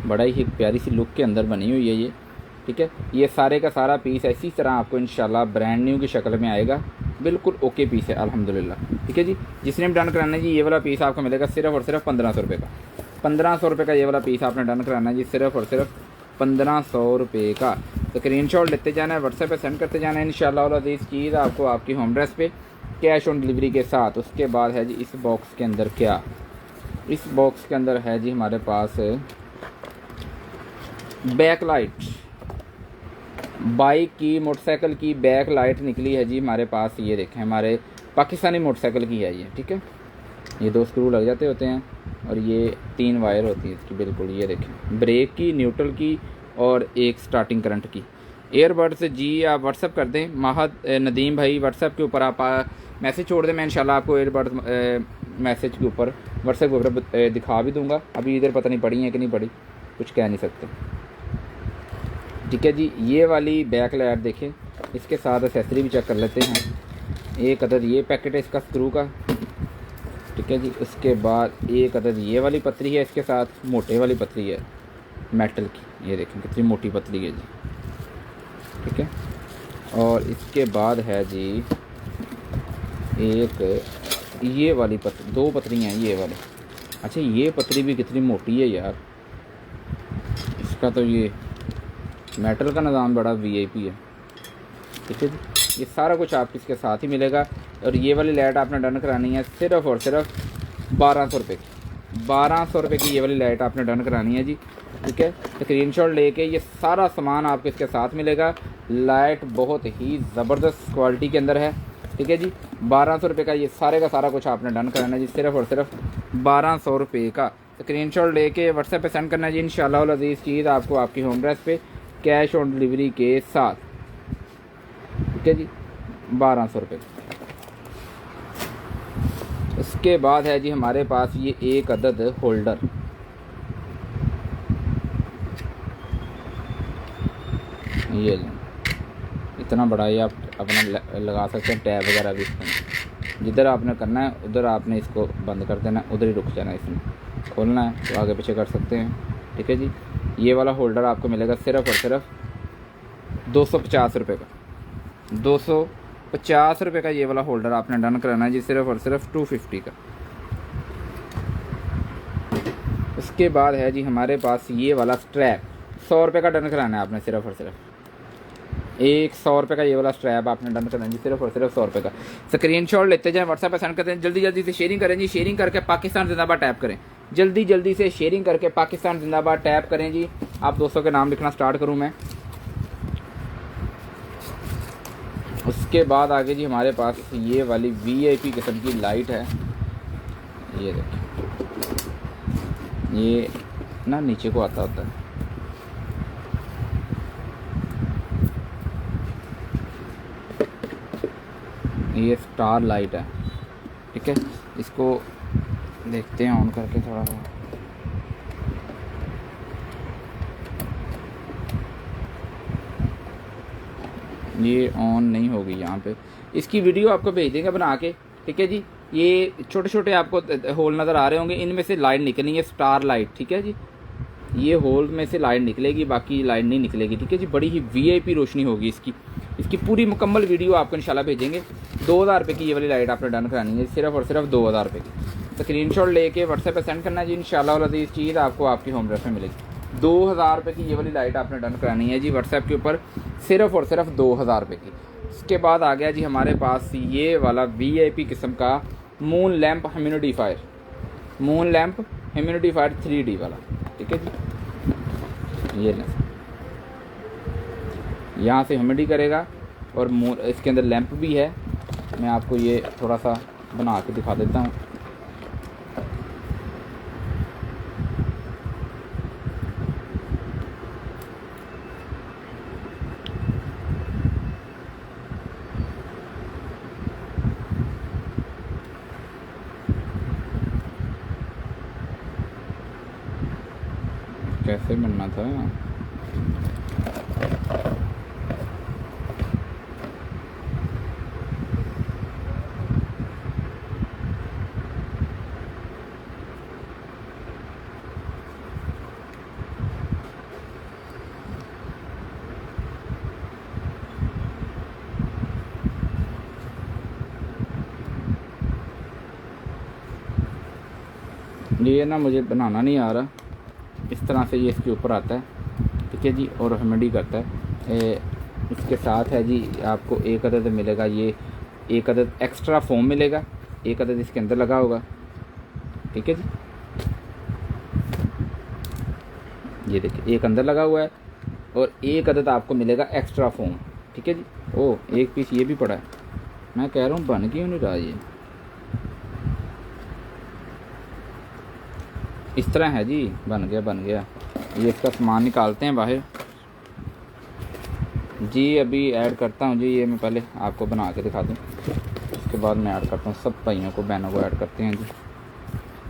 Speaker 1: बड़ा ही प्यारी सी लुक के अंदर बनी हुई है ये। ठीक है, ये सारे का सारा पीस इसी तरह आपको इंशाल्लाह ब्रांड न्यू की शक्ल में आएगा, बिल्कुल ओके पीस है अल्हम्दुलिल्लाह। ठीक है जी, जिसने भी डन कराना है जी ये वाला पीस आपको मिलेगा सिर्फ़ और सिर्फ 1500 रुपये का। 1500 रुपये का ये वाला पीस आपने डन कराना है जी, सिर्फ़ और सिर्फ 1500 रुपये का। स्क्रीनशॉट लेते जाना है, व्हाट्सएप पे सेंड करते जाना है, इंशाल्लाह अज़ीज़ चीज़ आपको आपकी होम एड्रेस पे कैश ऑन डिलीवरी के साथ। उसके बाद है जी इस बॉक्स के अंदर क्या, इस बॉक्स के अंदर है जी हमारे पास बैक लाइट, बाइक की मोटरसाइकिल की बैक लाइट निकली है जी हमारे पास। ये देखें, हमारे पाकिस्तानी मोटरसाइकिल की है ये। ठीक है, ये 2 स्क्रू लग जाते होते हैं और ये 3 वायर होती है इसकी, बिल्कुल। ये देखें, ब्रेक की, न्यूट्रल की और एक स्टार्टिंग करंट की। एयरबड्स जी आप व्हाट्सअप कर दें, महद नदीम भाई व्हाट्सअप के ऊपर आप मैसेज छोड़ दें, मैं इंशाल्लाह आपको एयरबड्स मैसेज के ऊपर व्हाट्सएप के ऊपर दिखा भी दूंगा। अभी इधर पता नहीं पड़ी है कि नहीं पड़ी, कुछ कह नहीं सकते। ठीक है जी, ये वाली बैक लाइट देखें, इसके साथ एक्सेसरी भी चेक कर लेते हैं। एक अदद ये पैकेट है इसका स्क्रू का। ठीक है जी, उसके बाद एक अदद ये वाली पतरी है, इसके साथ मोटे वाली पतरी है मेटल की। ये देखें कितनी मोटी पतरी है जी। ठीक है, और इसके बाद है जी एक ये वाली पतरी, 2 पतरियाँ हैं ये वाली। अच्छा, ये पतरी भी कितनी मोटी है यार, इसका तो ये मेटल का निज़ाम बड़ा वीआईपी है। ठीक है जी। ये सारा कुछ आपको इसके साथ ही मिलेगा। और ये वाली लाइट आपने डन करानी है सिर्फ़ और सिर्फ 1200 रुपये की। 1200 रुपये की ये वाली लाइट आपने डन करानी है जी, ठीक है। स्क्रीनशॉट लेके ये सारा सामान आपको इसके साथ मिलेगा। लाइट बहुत ही ज़बरदस्त क्वालिटी के अंदर है, ठीक है जी। 1200 रुपये का ये सारे का सारा कुछ आपने डन कराना है जी, सिर्फ़ और सिर्फ 1200 रुपये का। स्क्रीनशॉट लेके व्हाट्सएप पे सेंड करना है जी। इंशाअल्लाह अज़ीज़ चीज़ आपको आपकी होम एड्रेस पे कैश ऑन डिलीवरी के साथ, ठीक है जी, 1200 रुपये। इसके बाद है जी हमारे पास ये एक अदद होल्डर, ये इतना बड़ा ये आप अपना लगा सकते हैं टैब वगैरह भी इसमें। जिधर आपने करना है उधर आपने इसको बंद कर देना है, उधर ही रुक जाना है। इसमें खोलना है तो आगे पीछे कर सकते हैं, ठीक है जी। ये वाला होल्डर आपको मिलेगा सिर्फ़ और सिर्फ 250 रुपये का। 250 रुपये का ये वाला होल्डर आपने डन कराना है जी, सिर्फ़ और सिर्फ 250 का। उसके बाद है जी हमारे पास ये वाला स्ट्रैप, 100 रुपये का डन कराना है आपने, सिर्फ़ और सिर्फ 100 रुपये का ये वाला स्ट्रैप आपने डन करना है जी, सिर्फ और सिर्फ 100 रुपये का। स्क्रीनशॉट लेते जाएं, व्हाट्सएप पे सेंड करते हैं। जल्दी जल्दी से शेयरिंग करें जी, शेयरिंग करके पाकिस्तान जिंदाबाद टैप करें। जल्दी जल्दी से शेयरिंग करके पाकिस्तान जिंदाबाद टैप करें जी। आप दोस्तों के नाम लिखना स्टार्ट करूँ मैं। उसके बाद आगे जी हमारे पास ये वाली VIP किस्म की लाइट है, ये देखिए, ये ना नीचे को आता होता है, ये स्टार लाइट है, ठीक है। इसको देखते हैं ऑन करके थोड़ा सा। ये ऑन नहीं होगी यहाँ पे, इसकी वीडियो आपको भेज देंगे बना के, ठीक है जी। ये छोटे छोटे आपको होल नज़र आ रहे होंगे, इनमें से लाइट निकलनी है, स्टार लाइट, ठीक है जी। ये होल में से लाइट निकलेगी, बाकी लाइट नहीं निकलेगी, ठीक है जी। बड़ी ही VIP रोशनी होगी इसकी। इसकी पूरी मुकम्मल वीडियो आपको इंशाल्लाह भेजेंगे। 2000 रुपये की ये वाली लाइट आपने डन करानी है, सिर्फ और सिर्फ 2000 रुपये की। स्क्रीनशॉट लेके व्हाट्सएप पे सेंड करना है जी। इंशाल्लाह अज़ीज़ चीज़ आपको आपकी होम एड्रेस में मिलेगी। 2000 रुपये की ये वाली लाइट आपने डन करानी है जी व्हाट्सएप के ऊपर, सिर्फ और सिर्फ 2000 रुपये की। उसके बाद आ गया जी हमारे पास ये वाला VIP किस्म का moon lamp humidifier, moon lamp humidifier 3D वाला, ठीक है जी। ये यहाँ से ह्यूमिडिटी करेगा और इसके अंदर लैंप भी है। मैं आपको ये थोड़ा सा बना के दिखा देता हूँ। कैसे बनना था, ये ना मुझे बनाना नहीं आ रहा। इस तरह से ये इसके ऊपर आता है, ठीक है जी, और ह्यूमिडिटी करता है। इसके साथ है जी आपको एक अदद मिलेगा, ये एक अदद एक्स्ट्रा फोम मिलेगा, एक अदद इसके अंदर लगा होगा, ठीक है जी। ये देखिए एक अंदर लगा हुआ है और एक अदद आपको मिलेगा एक्स्ट्रा फोम, ठीक है जी। ओह एक पीस ये भी पड़ा है, मैं कह रहा हूँ बन क्यों नहीं रहा ये। इस तरह है जी, बन गया बन गया। ये इसका सामान निकालते हैं बाहर जी। अभी ऐड करता हूँ जी, ये मैं पहले आपको बना के दिखा दूँ, उसके बाद मैं ऐड करता हूँ। सब भाइयों को बहनों को ऐड करते हैं जी,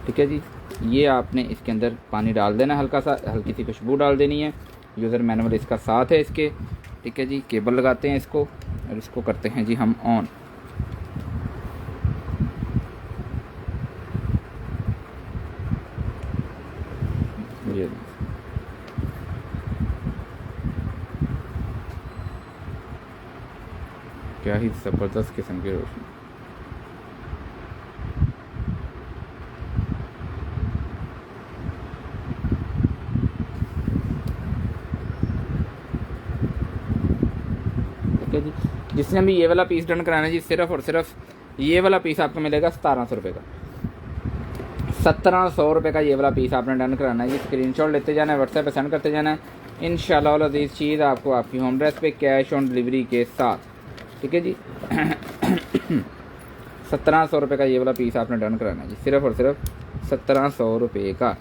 Speaker 1: ठीक है जी। ये आपने इसके अंदर पानी डाल देना, हल्का सा, हल्की सी खुशबू डाल देनी है। यूज़र मैनुअल इसका साथ है इसके, ठीक है जी। केबल लगाते हैं इसको और इसको करते हैं जी हम ऑन। ये क्या ही ज़बरदस्त किस्म की रोशनी। ठीक है जी। जिसने भी ये वाला पीस डन कराना है जी, सिर्फ और सिर्फ ये वाला पीस आपको मिलेगा 1700 रुपये का। 1700 रुपये का ये वाला पीस आपने डन कराना है जी। स्क्रीनशॉट लेते जाना है, व्हाट्सएप पे सेंड करते जाना है। इंशाल्लाह अज़ीज़ चीज़ आपको आपकी होम एड्रेस पे कैश ऑन डिलीवरी के साथ, ठीक है जी। 1700 रुपये का ये वाला पीस आपने डन कराना है जी, सिर्फ और सिर्फ 1700 रुपये का।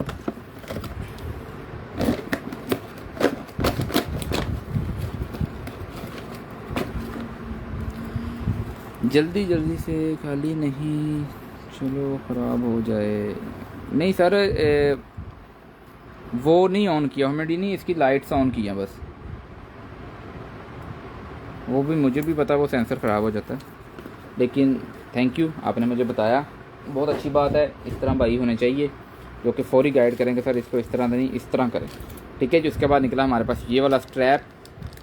Speaker 1: जल्दी जल्दी से खाली नहीं, चलो ख़राब हो जाए। नहीं सर, वो नहीं ऑन किया हमने, नहीं इसकी लाइट्स ऑन किया बस। वो भी मुझे भी पता वो सेंसर ख़राब हो जाता है, लेकिन थैंक यू आपने मुझे बताया, बहुत अच्छी बात है। इस तरह भाई होने चाहिए जो कि फौरी गाइड करेंगे, सर इसको इस तरह नहीं, इस तरह करें, ठीक है जी। उसके बाद निकला हमारे पास ये वाला स्ट्रैप,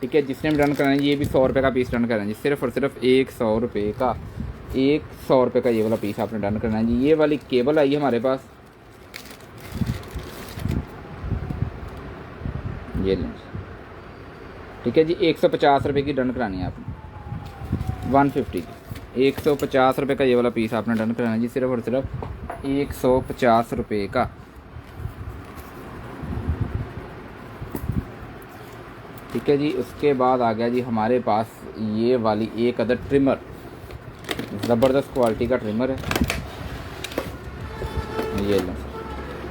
Speaker 1: ठीक है। जिसने भी डन करना है ये भी 100 रुपये का पीस डन करना है जी, सिर्फ और सिर्फ 100 रुपये का। 100 रुपये का ये वाला पीस आपने डन करना है जी। ये वाली केबल आई है हमारे पास, ये लें, ठीक है जी। 150 रुपये की डन करानी है आपने, 150 की। 150 रुपये का ये वाला पीस आपने डन कराना है जी, सिर्फ और सिर्फ 150 रुपये का, ठीक है जी। उसके बाद आ गया जी हमारे पास ये वाली एक अदर ट्रिमर, ज़बरदस्त क्वालिटी का ट्रिमर है, ये लें।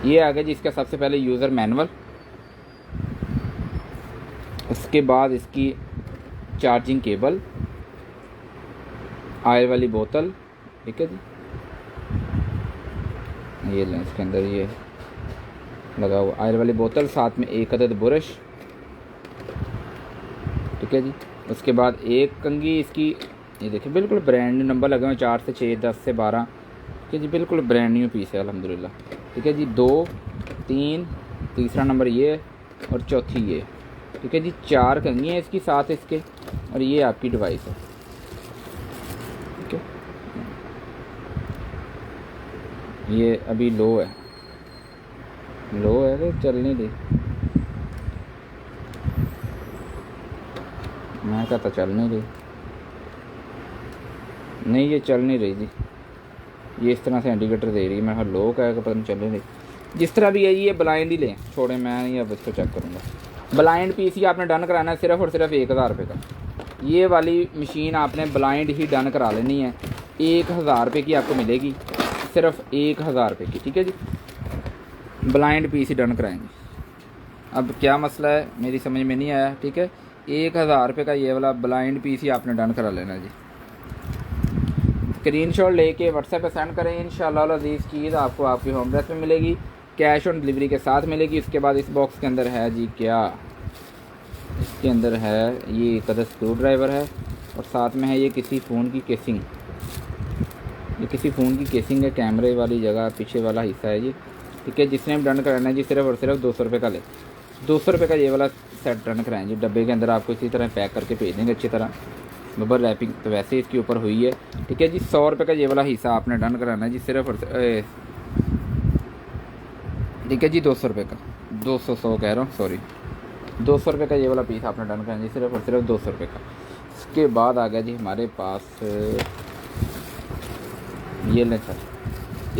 Speaker 1: ये आ गया जी इसका सबसे पहले यूज़र मैनुअल, उसके बाद इसकी चार्जिंग केबल, ऑयल वाली बोतल, ठीक है जी। ये लें, इसके अंदर ये लगा हुआ ऑयल वाली बोतल, साथ में एक अदद ब्रश, ठीक है जी। उसके बाद एक कंघी इसकी, ये देखिए बिल्कुल ब्रांड न्यू नंबर लगे हुए, 4 से 6, 10 से 12, ठीक है जी, बिल्कुल ब्रांड न्यू पीस है अल्हम्दुलिल्लाह, ठीक है जी। 2, 3, तीसरा नंबर ये और चौथी ये, ठीक है जी। 4 कंघी हैं इसकी साथ इसके, और ये आपकी डिवाइस है, ठीक है। ये अभी लो है तो चलने दे, मैं कहता चल नहीं रही, नहीं ये चल नहीं रही जी। ये इस तरह से इंडिकेटर दे रही है, मैं लो का पता नहीं चल नहीं रही। जिस तरह भी है ये ब्लाइंड ही लें, छोड़े मैं नहीं अब इसको चेक करूँगा। ब्लाइंड पीस ही आपने डन कराना है, सिर्फ और सिर्फ 1000 रुपये का। ये वाली मशीन आपने ब्लाइंड ही डन करा लेनी है, 1000 रुपये की आपको मिलेगी, सिर्फ 1000 रुपये की, ठीक है जी। ब्लाइंड पीस ही डन कराएंगे। अब क्या मसला है मेरी समझ में नहीं आया, ठीक है। 1000 रुपये का ये वाला ब्लाइंड पीस ही आपने डन करा लेना जी। स्क्रीनशॉट लेके व्हाट्सएप पे सेंड करें, इंशाल्लाह अज़ीज़ चीज़ आपको आपकी होम एड्रेस पे मिलेगी, कैश ऑन डिलीवरी के साथ मिलेगी। उसके बाद इस बॉक्स के अंदर है जी क्या, इसके अंदर है ये कदर स्क्रू ड्राइवर है, और साथ में है ये किसी फ़ोन की केसिंग, ये किसी फ़ोन की केसिंग है, कैमरे वाली जगह पीछे वाला हिस्सा है ये, ठीक है। जिसने भी डन कराना है जी, सिर्फ और सिर्फ 200 रुपये का ले, 200 रुपये का ये वाला सेट डन कराएं जी। डब्बे के अंदर आपको इसी तरह पैक करके भेज देंगे अच्छी तरह, बबल रैपिंग तो वैसे इसके ऊपर हुई है, ठीक है जी। 100 रुपये का ये वाला हिस्सा आपने डन कराना है जी, सिर्फ और ठीक है जी 200 रुपये का, 200 कह रहा हूँ सॉरी, 200 रुपये का ये वाला पीस आपने डन करना जी, सिर्फ और सिर्फ 200 रुपये का। इसके बाद आ गया जी हमारे पास ये लें सर,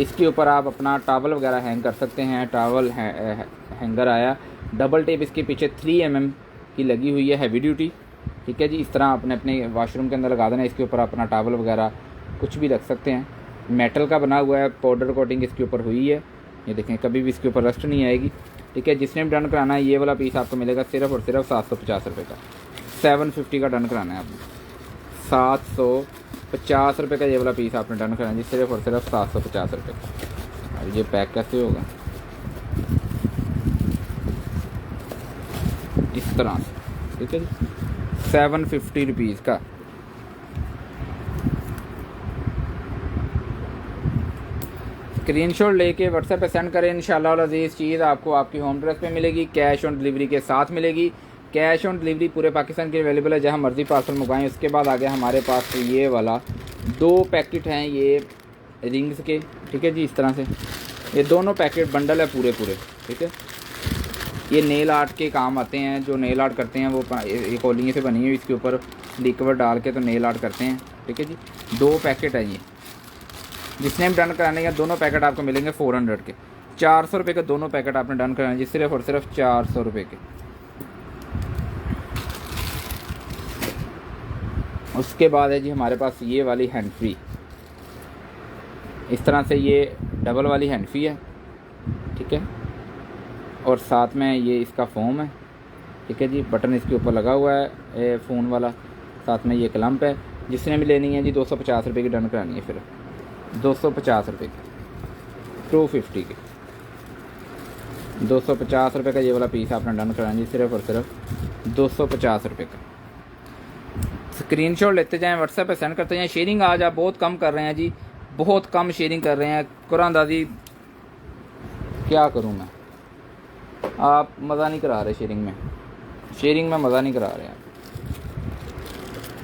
Speaker 1: इसके ऊपर आप अपना टॉवल वगैरह हैंग कर सकते हैं। टॉवल हैंगर आया, डबल टेप इसके पीछे 3 mm की लगी हुई है, हैवी ड्यूटी, ठीक है जी। इस तरह आपने अपने वाशरूम के अंदर लगा देना, इसके ऊपर अपना टॉवल वगैरह कुछ भी रख सकते हैं। मेटल का बना हुआ है, पाउडर कोटिंग इसके ऊपर हुई है, ये देखें कभी भी इसके ऊपर रस्ट नहीं आएगी, ठीक है। जिसने भी डन कराना है ये वाला पीस आपको मिलेगा सिर्फ और सिर्फ 750 रुपये का, 750 का डन कराना है आपने, 750 रुपये का ये वाला पीस आपने डन कराना है जी, सिर्फ और सिर्फ 750 रुपये का। अब ये पैक कैसे होगा, इस तरह से, ठीक है जी, 750 रुपीज़ का। स्क्रीनशॉट लेके व्हाट्सएप पे सेंड करें, इंशाल्लाह अज़ीज़ चीज़ आपको आपकी होम एड्रेस पे मिलेगी, कैश ऑन डिलीवरी के साथ मिलेगी। कैश ऑन डिलीवरी पूरे पाकिस्तान के अवेलेबल है, जहां मर्ज़ी पार्सल मंगवाएं। उसके बाद आ गया हमारे पास ये वाला 2 पैकेट हैं ये रिंग्स के, ठीक है जी। इस तरह से ये दोनों पैकेट बंडल है पूरे, ठीक है। ये नेल आर्ट के काम आते हैं, जो नेल आर्ट करते हैं वो ये कॉलिंग से बनी हुई, इसके ऊपर लिक्विड डाल के तो नेल आर्ट करते हैं, ठीक है जी। 2 पैकेट है ये, जिसने भी डन कराने हैं दोनों पैकेट आपको मिलेंगे 400 के। 400 रुपये के दोनों पैकेट आपने डन कराने जी, सिर्फ और सिर्फ 400 रुपये के। उसके बाद है जी हमारे पास ये वाली हैंड फ्री, इस तरह से ये डबल वाली हैंड फ्री है, ठीक है। और साथ में ये इसका फोम है, ठीक है जी। बटन इसके ऊपर लगा हुआ है फ़ोन वाला, साथ में ये क्लम्प है। जिसने भी लेनी है जी 250 रुपये की डन करानी है, फिर 250 रुपये की, 250 के 250 रुपये का ये वाला पीस आपने डन कराना जी, सिर्फ और सिर्फ 250 रुपये का। स्क्रीनशॉट लेते जाएं, व्हाट्सएप पे सेंड करते जाएं। शेयरिंग आज आप बहुत कम कर रहे हैं जी, बहुत कम शेयरिंग कर रहे हैं। कुरान दादी क्या करूं मैं, आप मज़ा नहीं करा रहे शेयरिंग में मज़ा नहीं करा रहे हैं।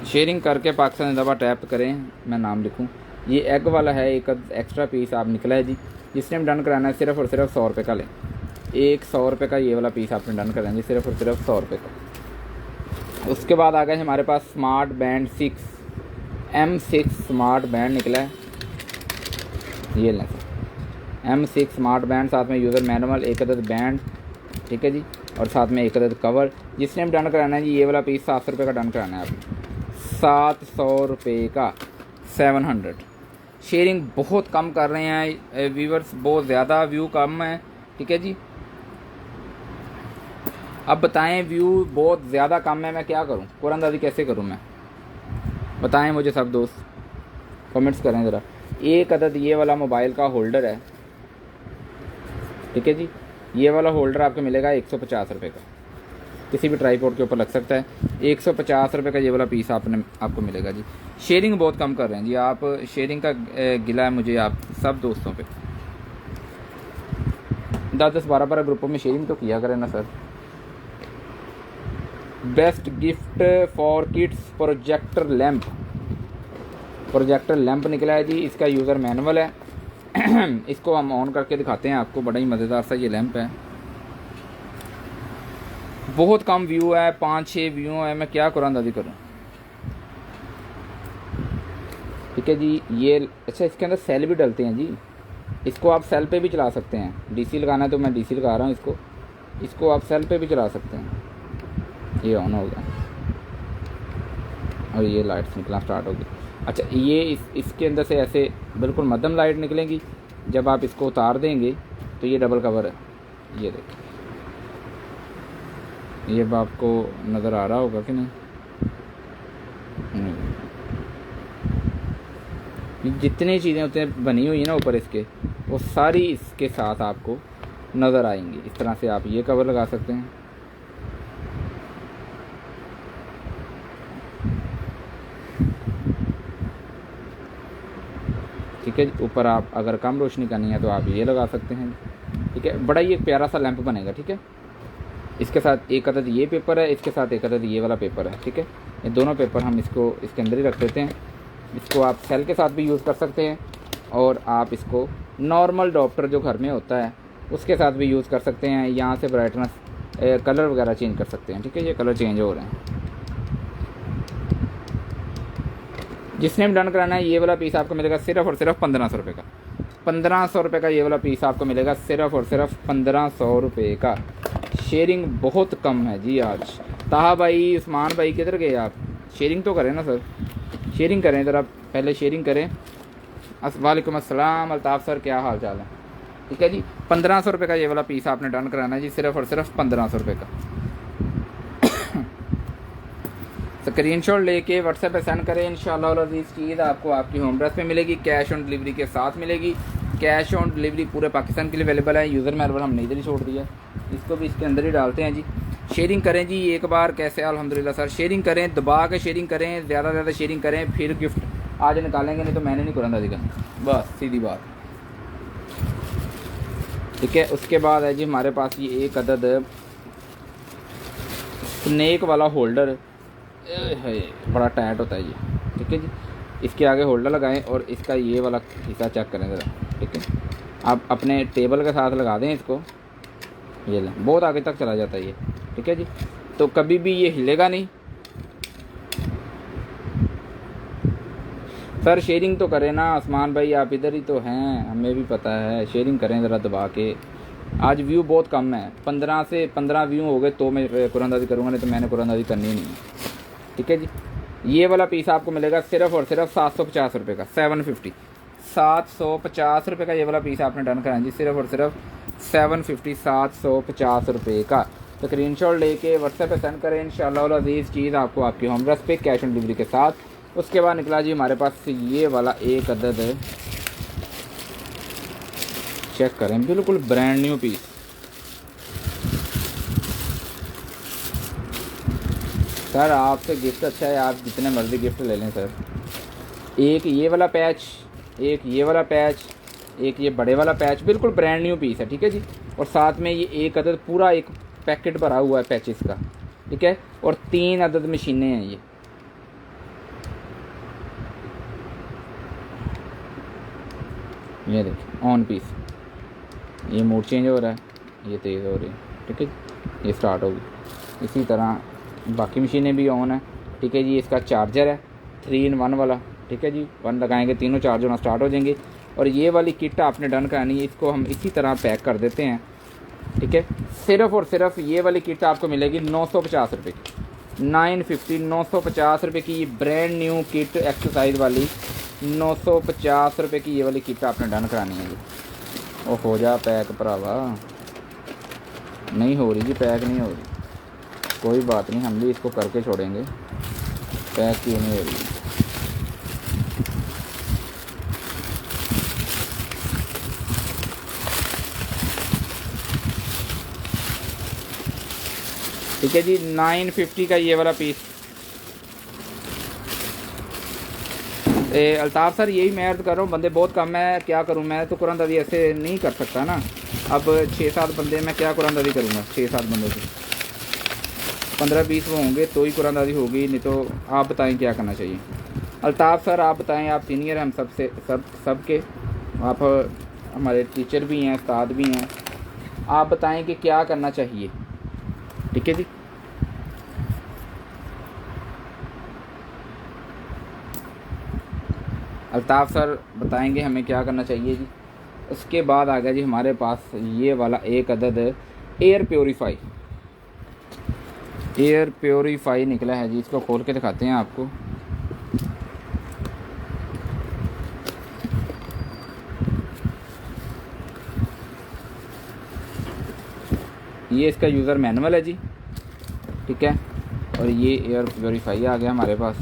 Speaker 1: शेयरिंग करके पाकिस्तान दबा टैप करें, मैं नाम लिखूं। ये एग वाला है, एक एक्स्ट्रा पीस आप निकला है जी। जिसने भी डन कराना है सिर्फ और सिर्फ 100 रुपये का लें। एक 100 रुपये का ये वाला पीस आपने डन कराना है, सिर्फ और सिर्फ 100 रुपये का। उसके बाद आ गए हमारे पास smart band 6 M6 smart band निकला है, ये लें M6 स्मार्ट बैंड, साथ में यूज़र मैनुअल, एक अदद बैंड, ठीक है जी। और साथ में एक अदद कवर। जिसने भी डन कराना है जी ये वाला पीस 700 रुपये का डन कराना है आपने, 700 रुपये का 700। शेयरिंग बहुत कम कर रहे हैं व्यूवर्स, बहुत ज़्यादा व्यू कम है, ठीक है जी। अब बताएं व्यू बहुत ज़्यादा कम है, मैं क्या करूं, कुरानदाजी कैसे करूं मैं, बताएं मुझे सब दोस्त, कमेंट्स करें ज़रा। एक अदद ये वाला मोबाइल का होल्डर है, ठीक है जी। ये वाला होल्डर आपको मिलेगा 150 रुपये का, किसी भी ट्राईपोड के ऊपर लग सकता है। 150 रुपये का ये वाला पीस आपको मिलेगा जी। शेयरिंग बहुत कम कर रहे हैं जी आप, शेयरिंग का गिला है मुझे आप सब दोस्तों पे। 10-10 12-12 ग्रुपों में शेयरिंग तो किया करें ना sir. Best gift for kids projector lamp निकला है जी। इसका यूज़र मैनुअल है इसको हम ऑन करके दिखाते हैं आपको, बड़ा ही मज़ेदार सा ये लैंप है। बहुत कम व्यू है, 5-6 व्यू है, मैं क्या कुरानदाजी करूं, ठीक है जी। ये अच्छा, इसके अंदर सेल भी डलते हैं जी, इसको आप सेल पे भी चला सकते हैं। डीसी लगाना है तो मैं डीसी लगा रहा हूँ इसको आप सेल पे भी चला सकते हैं। ये ऑन हो गया और ये लाइट्स निकलना स्टार्ट होगी। अच्छा, ये इसके अंदर से ऐसे बिल्कुल मध्यम लाइट निकलेंगी। जब आप इसको उतार देंगे तो ये डबल कवर है, ये देखिए, ये अब आपको नज़र आ रहा होगा कि नहीं, जितनी चीज़ें उतने बनी हुई हैं ना ऊपर इसके, वो सारी इसके साथ आपको नज़र आएंगी। इस तरह से आप ये कवर लगा सकते हैं, ठीक है। ऊपर आप अगर कम रोशनी करनी है तो आप ये लगा सकते हैं, ठीक है। बड़ा ही एक प्यारा सा लैंप बनेगा, ठीक है। इसके साथ एक अदद ये पेपर है, इसके साथ एक अदद ये वाला पेपर है, ठीक है। ये दोनों पेपर हम इसको इसके अंदर ही रख देते हैं। इसको आप सेल के साथ भी यूज़ कर सकते हैं और आप इसको नॉर्मल डॉप्टर जो घर में होता है उसके साथ भी यूज़ कर सकते हैं। यहाँ से ब्राइटनेस कलर वगैरह चेंज कर सकते हैं, ठीक है। ये कलर चेंज हो रहे हैं। जिसने भी डन कराना है ये वाला पीस आपको मिलेगा सिर्फ और सिर्फ 1500 रुपये का। 1500 रुपये का ये वाला पीस आपको मिलेगा सिर्फ और सिर्फ 1500 रुपये का। शेयरिंग बहुत कम है जी आज। ताहा भाई, उस्मान भाई किधर गए आप, शेयरिंग तो करें ना सर, शेयरिंग करें ज़रा, पहले शेयरिंग करें। वालेकुम अस्सलाम अल्ताफ़ सर, क्या हाल चाल है, ठीक है जी। 1500 रुपये का ये वाला पीस आपने डन कराना है जी, सिर्फ और सिर्फ 1500 रुपये का। स्क्रीनशॉट लेके व्हाट्सएप पे सेंड करें। इंशाअल्लाह अज़ीज़ चीज़ आपको आपकी होम एड्रेस पे मिलेगी, कैश ऑन डिलीवरी के साथ मिलेगी। कैश ऑन डिलीवरी पूरे पाकिस्तान के लिए अवेलेबल है। यूज़र मैनुअल हमने इधर ही छोड़ दिया, इसको भी इसके अंदर ही डालते हैं जी। शेयरिंग करें जी एक बार, कैसे अल्हम्दुलिल्लाह सर, शेयरिंग करें, दबा के शेयरिंग करें, ज़्यादा से ज़्यादा शेयरिंग करें, फिर गिफ्ट आज निकालेंगे, नहीं तो मैंने नहीं कुरानदाजी करनी, बस सीधी बात, ठीक है। उसके बाद है जी हमारे पास ये एक अदद स्नैक वाला होल्डर है, बड़ा टाइट होता है ये, ठीक है जी। इसके आगे होल्डर लगाएं और इसका ये वाला हिस्सा चेक करें ज़रा, ठीक है। आप अपने टेबल के साथ लगा दें इसको, ये लें, बहुत आगे तक चला जाता है ये, ठीक है जी। तो कभी भी ये हिलेगा नहीं, सर शेयरिंग तो करें ना आसमान भाई, आप इधर ही तो हैं, हमें भी पता है, शेयरिंग करें ज़रा दबा के। आज व्यू बहुत कम है, 15 से 15 व्यू हो गए तो मैं कुरानदाजी करूँगा, नहीं तो मैंने कुरानदाजी करनी ही नहीं है। ठीक है जी, ये वाला पीस आपको मिलेगा सिर्फ़ और सिर्फ 750 रुपये का, 750, 750 रुपये का ये वाला पीस आपने डन कराना जी, सिर्फ़ और सिर्फ 750, 750 रुपये का। स्क्रीनशॉट लेके व्हाट्सएप पे सेंड करें, इंशाअल्लाह अज़ीज़ चीज़ आपको आपकी होम एड्रेस पे कैश ऑन डिलीवरी के साथ। उसके बाद निकला जी हमारे पास ये वाला एक अदद, चेक करें, बिल्कुल ब्रांड न्यू पीस। सर आपसे गिफ्ट अच्छा है, आप जितने मर्ज़ी गिफ्ट ले लें सर। एक ये वाला पैच, एक ये वाला पैच, एक ये बड़े वाला पैच, बिल्कुल ब्रांड न्यू पीस है। ठीक है जी, और साथ में ये एक अदद पूरा एक पैकेट भरा हुआ है पैचेस का। ठीक है, और 3 अदद मशीनें हैं ये देखिए ऑन पीस, ये मोड चेंज हो रहा है, ये तेज़ हो रही है। ठीक है, ये स्टार्ट होगी। इसी तरह बाकी मशीनें भी ऑन है। ठीक है जी, इसका चार्जर है 3 in 1 वाला। ठीक है जी, 1 लगाएंगे तीनों चार्ज होना स्टार्ट हो जाएंगे। और ये वाली किट आपने डन करानी है, इसको हम इसी तरह पैक कर देते हैं। ठीक है, सिर्फ़ और सिर्फ ये वाली किट आपको मिलेगी 950 रुपये की, 950, 950 रुपये की ये ब्रांड न्यू किट एक्सरसाइज वाली, 950 रुपये की ये वाली किट आपने डन करानी है जी। ओ हो जा पैक भरावा, नहीं हो रही जी, पैक नहीं हो रही, कोई बात नहीं, हम भी इसको करके छोड़ेंगे। पैक क्यों नहीं हो रही? ठीक है जी, 950 का ये वाला पीस। अल्ताफ़ सर यही मैं अर्ज़ कर रहा हूँ, बंदे बहुत कम है, क्या करूँ मैं, तो कुरानदाजी ऐसे नहीं कर सकता ना। अब 6-7 बंदे, मैं क्या कुरानदाजी करूँगा 6-7 बंदों से? 15-20 वो होंगे तो ही कुरानदाजी होगी, नहीं तो आप बताएं क्या करना चाहिए। अल्ताफ़ सर आप बताएं, आप सीनियर हैं हम सबसे, सब के, आप हमारे टीचर भी हैं, उस्ताद भी हैं, आप बताएं कि क्या करना चाहिए। ठीक है जी, अल्ताफ़ सर बताएंगे हमें क्या करना चाहिए जी। उसके बाद आ गया जी हमारे पास ये वाला एक अदद एयर प्योरीफाई, एयर प्योरीफाई निकला है जी। इसको खोल के दिखाते हैं आपको। ये इसका यूज़र मैनुअल है जी। ठीक है, और ये एयर प्योरीफाई आ गया हमारे पास।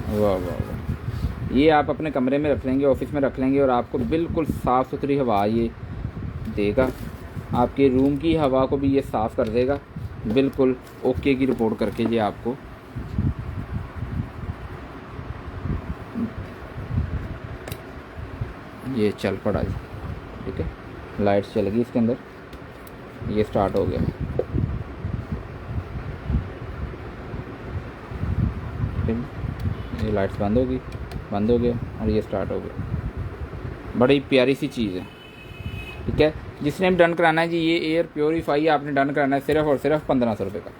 Speaker 1: वाह वाह वाह, ये आप अपने कमरे में रख लेंगे, ऑफिस में रख लेंगे, और आपको बिल्कुल साफ़ सुथरी हवा ये देगा, आपके रूम की हवा को भी ये साफ़ कर देगा, बिल्कुल ओके की रिपोर्ट करके ये आपको। ये चल पड़ा जी। ठीक है, लाइट्स चल गई इसके अंदर, ये स्टार्ट हो गया। ये लाइट्स बंद होगी, बंद हो गया, और ये स्टार्ट हो गया। बड़ी प्यारी सी चीज़ है। ठीक है, जिसने भी डन कराना है जी, ये एयर प्योरीफाई आपने डन कराना है सिर्फ़ और सिर्फ 1500 रुपये का।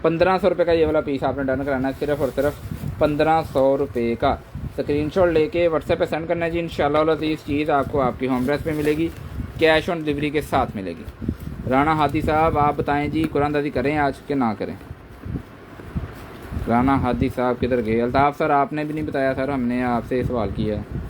Speaker 1: 1500 रुपये का ये वाला पीस आपने डन कराना है सिर्फ़ और सिर्फ 1500 रुपये का। स्क्रीनशॉट लेके व्हाट्सएप पे सेंड करना है जी, इंशाअल्लाह अज़ीज़ चीज़ आपको आपकी होम एड्रेस पे मिलेगी, कैश ऑन डिलीवरी के साथ मिलेगी। राना हादी साहब आप बताएं जी, कुरानदाजी करें आज के ना करें? राना हादी साहब किधर गए? अल्ताफ़ सर आपने भी नहीं बताया सर, हमने आपसे सवाल किया है।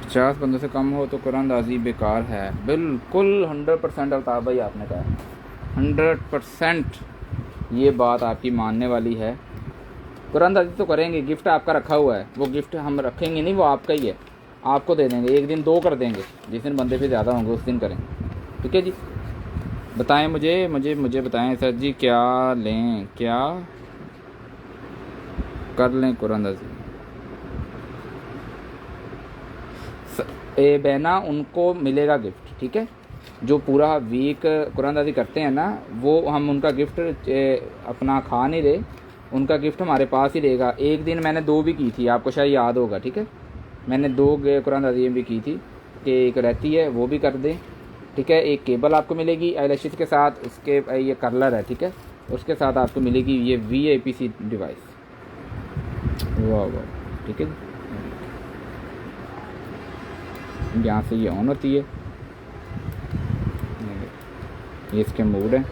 Speaker 1: पचास बंदों से कम हो तो कुरानदाजी बेकार है। बिल्कुल 100% अल्ताफ़ भाई आपने कहा, 100% ये बात आपकी मानने वाली है। कुरानदाजी तो करेंगे, गिफ्ट आपका रखा हुआ है, वो गिफ्ट हम रखेंगे नहीं, वो आपका ही है, आपको दे देंगे। एक दिन 2 कर देंगे, जिस दिन बंदे पे ज़्यादा होंगे उस दिन करें। ठीक है जी, बताएं मुझे बताएं सर जी, क्या लें, क्या कर लें कुरानंदाजी। बहना उनको मिलेगा गिफ्ट, ठीक है। जो पूरा वीक कुरानंदाजी करते हैं ना, वो हम उनका गिफ्ट अपना खा नहीं रहे, उनका गिफ्ट हमारे पास ही रहेगा। एक दिन मैंने 2 भी की थी, आपको शायद याद होगा, ठीक है। मैंने 2 कुरानंदाजी भी की थी कि एक रहती है वो भी कर दें, ठीक है। एक केबल आपको मिलेगी आईलैशेस के साथ, उसके ये कर्लर है, ठीक है। उसके साथ आपको मिलेगी ये VIPC डिवाइस, वाह वाह, ठीक है। यहाँ से ये ऑन होती है, ये इसके मोड है,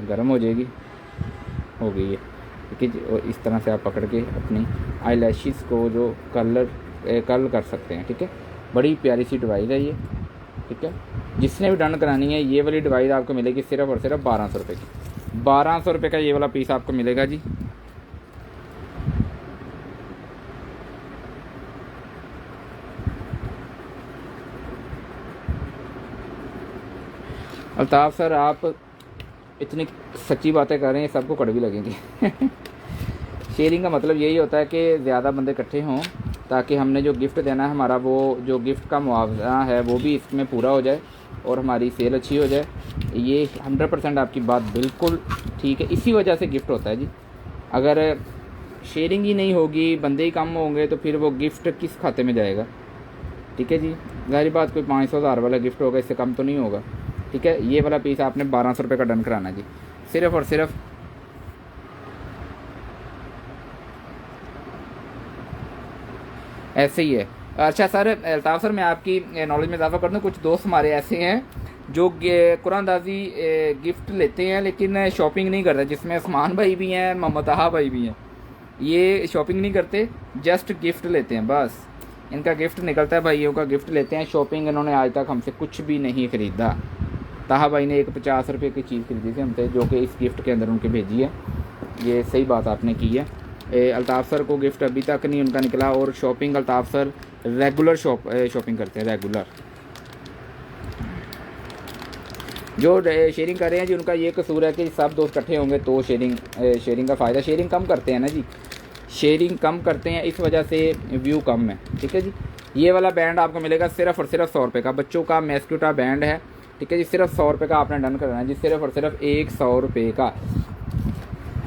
Speaker 1: गर्म हो जाएगी, हो गई है, ठीक है जी। और इस तरह से आप पकड़ के अपनी आईलैशेस को जो कर्ल कर सकते हैं, ठीक है। बड़ी प्यारी सी डिवाइस है ये, ठीक है। जिसने भी डन करानी है, ये वाली डिवाइस आपको मिलेगी सिर्फ़ और सिर्फ 1200 रुपये की। 1200 रुपये का ये वाला पीस आपको मिलेगा जी। अल्ताफ़ सर, आप इतनी सच्ची बातें कर रहे हैं, सबको कड़वी लगेंगी। शेयरिंग का मतलब यही होता है कि ज़्यादा बंदे इकट्ठे हों, ताकि हमने जो गिफ्ट देना है, हमारा वो जो गिफ्ट का मुआवजा है वो भी इसमें पूरा हो जाए और हमारी सेल अच्छी हो जाए। ये 100% आपकी बात बिल्कुल ठीक है, इसी वजह से गिफ्ट होता है जी। अगर शेयरिंग ही नहीं होगी, बंदे ही कम होंगे, तो फिर वो गिफ्ट किस खाते में जाएगा, ठीक है जी। ज़ाहिर बात, कोई 500,000 वाला गिफ्ट होगा, इससे कम तो नहीं होगा, ठीक है। ये वाला पीस आपने 1200 रुपये का डन कराना जी, सिर्फ़ और सिर्फ। ऐसे ही है। अच्छा सर, अल्ताफ़ सर, मैं आपकी नॉलेज में इजाफा कर दूँ, कुछ दोस्त हमारे ऐसे हैं जो कुरानंदाजी गिफ्ट लेते हैं लेकिन शॉपिंग नहीं करते, जिसमें उस्मान भाई भी हैं, मोहम्मद ताहा भाई भी हैं। ये शॉपिंग नहीं करते, जस्ट गिफ्ट लेते हैं, बस इनका गिफ्ट निकलता है, भाइयों का गिफ्ट लेते हैं। शॉपिंग इन्होंने आज तक हमसे कुछ भी नहीं ख़रीदा। ताहा भाई ने एक 50 रुपये की चीज़ खरीदी थी हमसे, जो कि इस गिफ्ट के अंदर उनके भेजी है। ये सही बात आपने की है। अल्ताफ़ सर को गिफ्ट अभी तक नहीं उनका निकला, और shopping Altaf sir regular shopping करते हैं, रेगुलर। जो शेयरिंग कर रहे हैं जी, उनका ये कसूर है कि सब दोस्त इकट्ठे होंगे तो शेयरिंग का फ़ायदा। शेयरिंग कम करते हैं ना जी, शेयरिंग कम करते हैं, इस वजह से व्यू कम है, ठीक है जी। ये वाला बैंड आपको मिलेगा सिर्फ़ और सिर्फ 100 रुपये का, बच्चों का मैस्क्यूटा बैंड है, ठीक है जी। सिर्फ 100 रुपये का आपने डन करना है जी, सिर्फ और सिर्फ 100 रुपये का।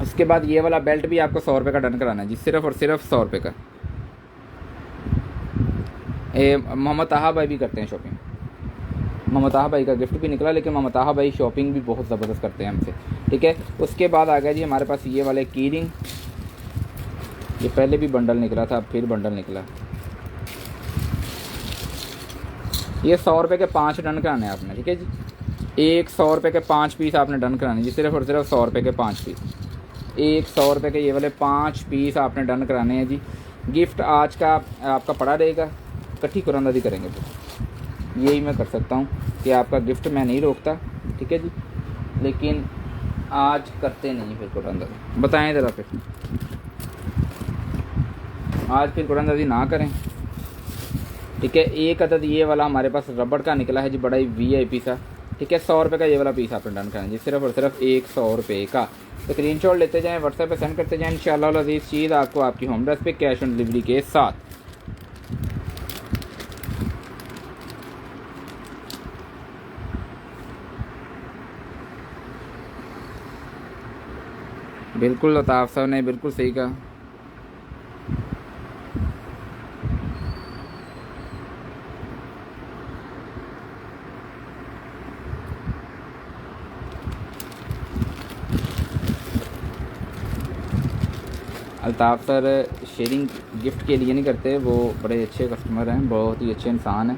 Speaker 1: उसके बाद ये वाला बेल्ट भी आपको 100 रुपये का डन कराना है जी, सिर्फ और सिर्फ 100 रुपये का। मोहम्मद ताहा भाई भी करते हैं शॉपिंग, मोहम्मद ताहा भाई का गिफ्ट भी निकला, लेकिन मोहम्मद ताहा भाई शॉपिंग भी बहुत ज़बरदस्त करते हैं हमसे, ठीक है। उसके बाद आ गया जी हमारे पास ये वाले की रिंग। ये पहले भी बंडल निकला था, अब फिर बंडल निकला। ये 100 रुपये के 5 डन कराने हैं आपने, ठीक है जी। 100 रुपये के 5 पीस आपने डन कराने जी, सिर्फ और सिर्फ 100 रुपये के 5 पीस। 100 रुपये के ये वाले 5 पीस आपने डन कराने हैं जी। गिफ्ट आज का आपका पड़ा रहेगा, इकट्ठी कुरानंदाजी करेंगे, तो यही मैं कर सकता हूँ कि आपका गिफ्ट मैं नहीं रोकता, ठीक है जी, लेकिन आज करते नहीं फिर कुरानंदाजी। बताएं ज़रा, फिर आज फिर कुरानंदाजी ना करें, ठीक है। एक अदद ये वाला हमारे पास रबड़ का निकला है जी, बड़ा ही VIP सा, ठीक है। 100 रुपये का ये वाला पीस आपने डन करना जी, सिर्फ और सिर्फ 100 रुपये का। तो स्क्रीनशॉट लेते जाएं, व्हाट्सएप पे सेंड करते जाएं, इंशाअल्लाह अज़ीज़ चीज़ आपको आपकी होम एड्रेस पे कैश ऑन डिलीवरी के साथ। बिल्कुल, अल्ताफ़ साहब ने बिल्कुल सही कहा। अल्ताफ़ सर शेयरिंग गिफ्ट के लिए नहीं करते, वो बड़े अच्छे कस्टमर हैं, बहुत ही अच्छे इंसान हैं,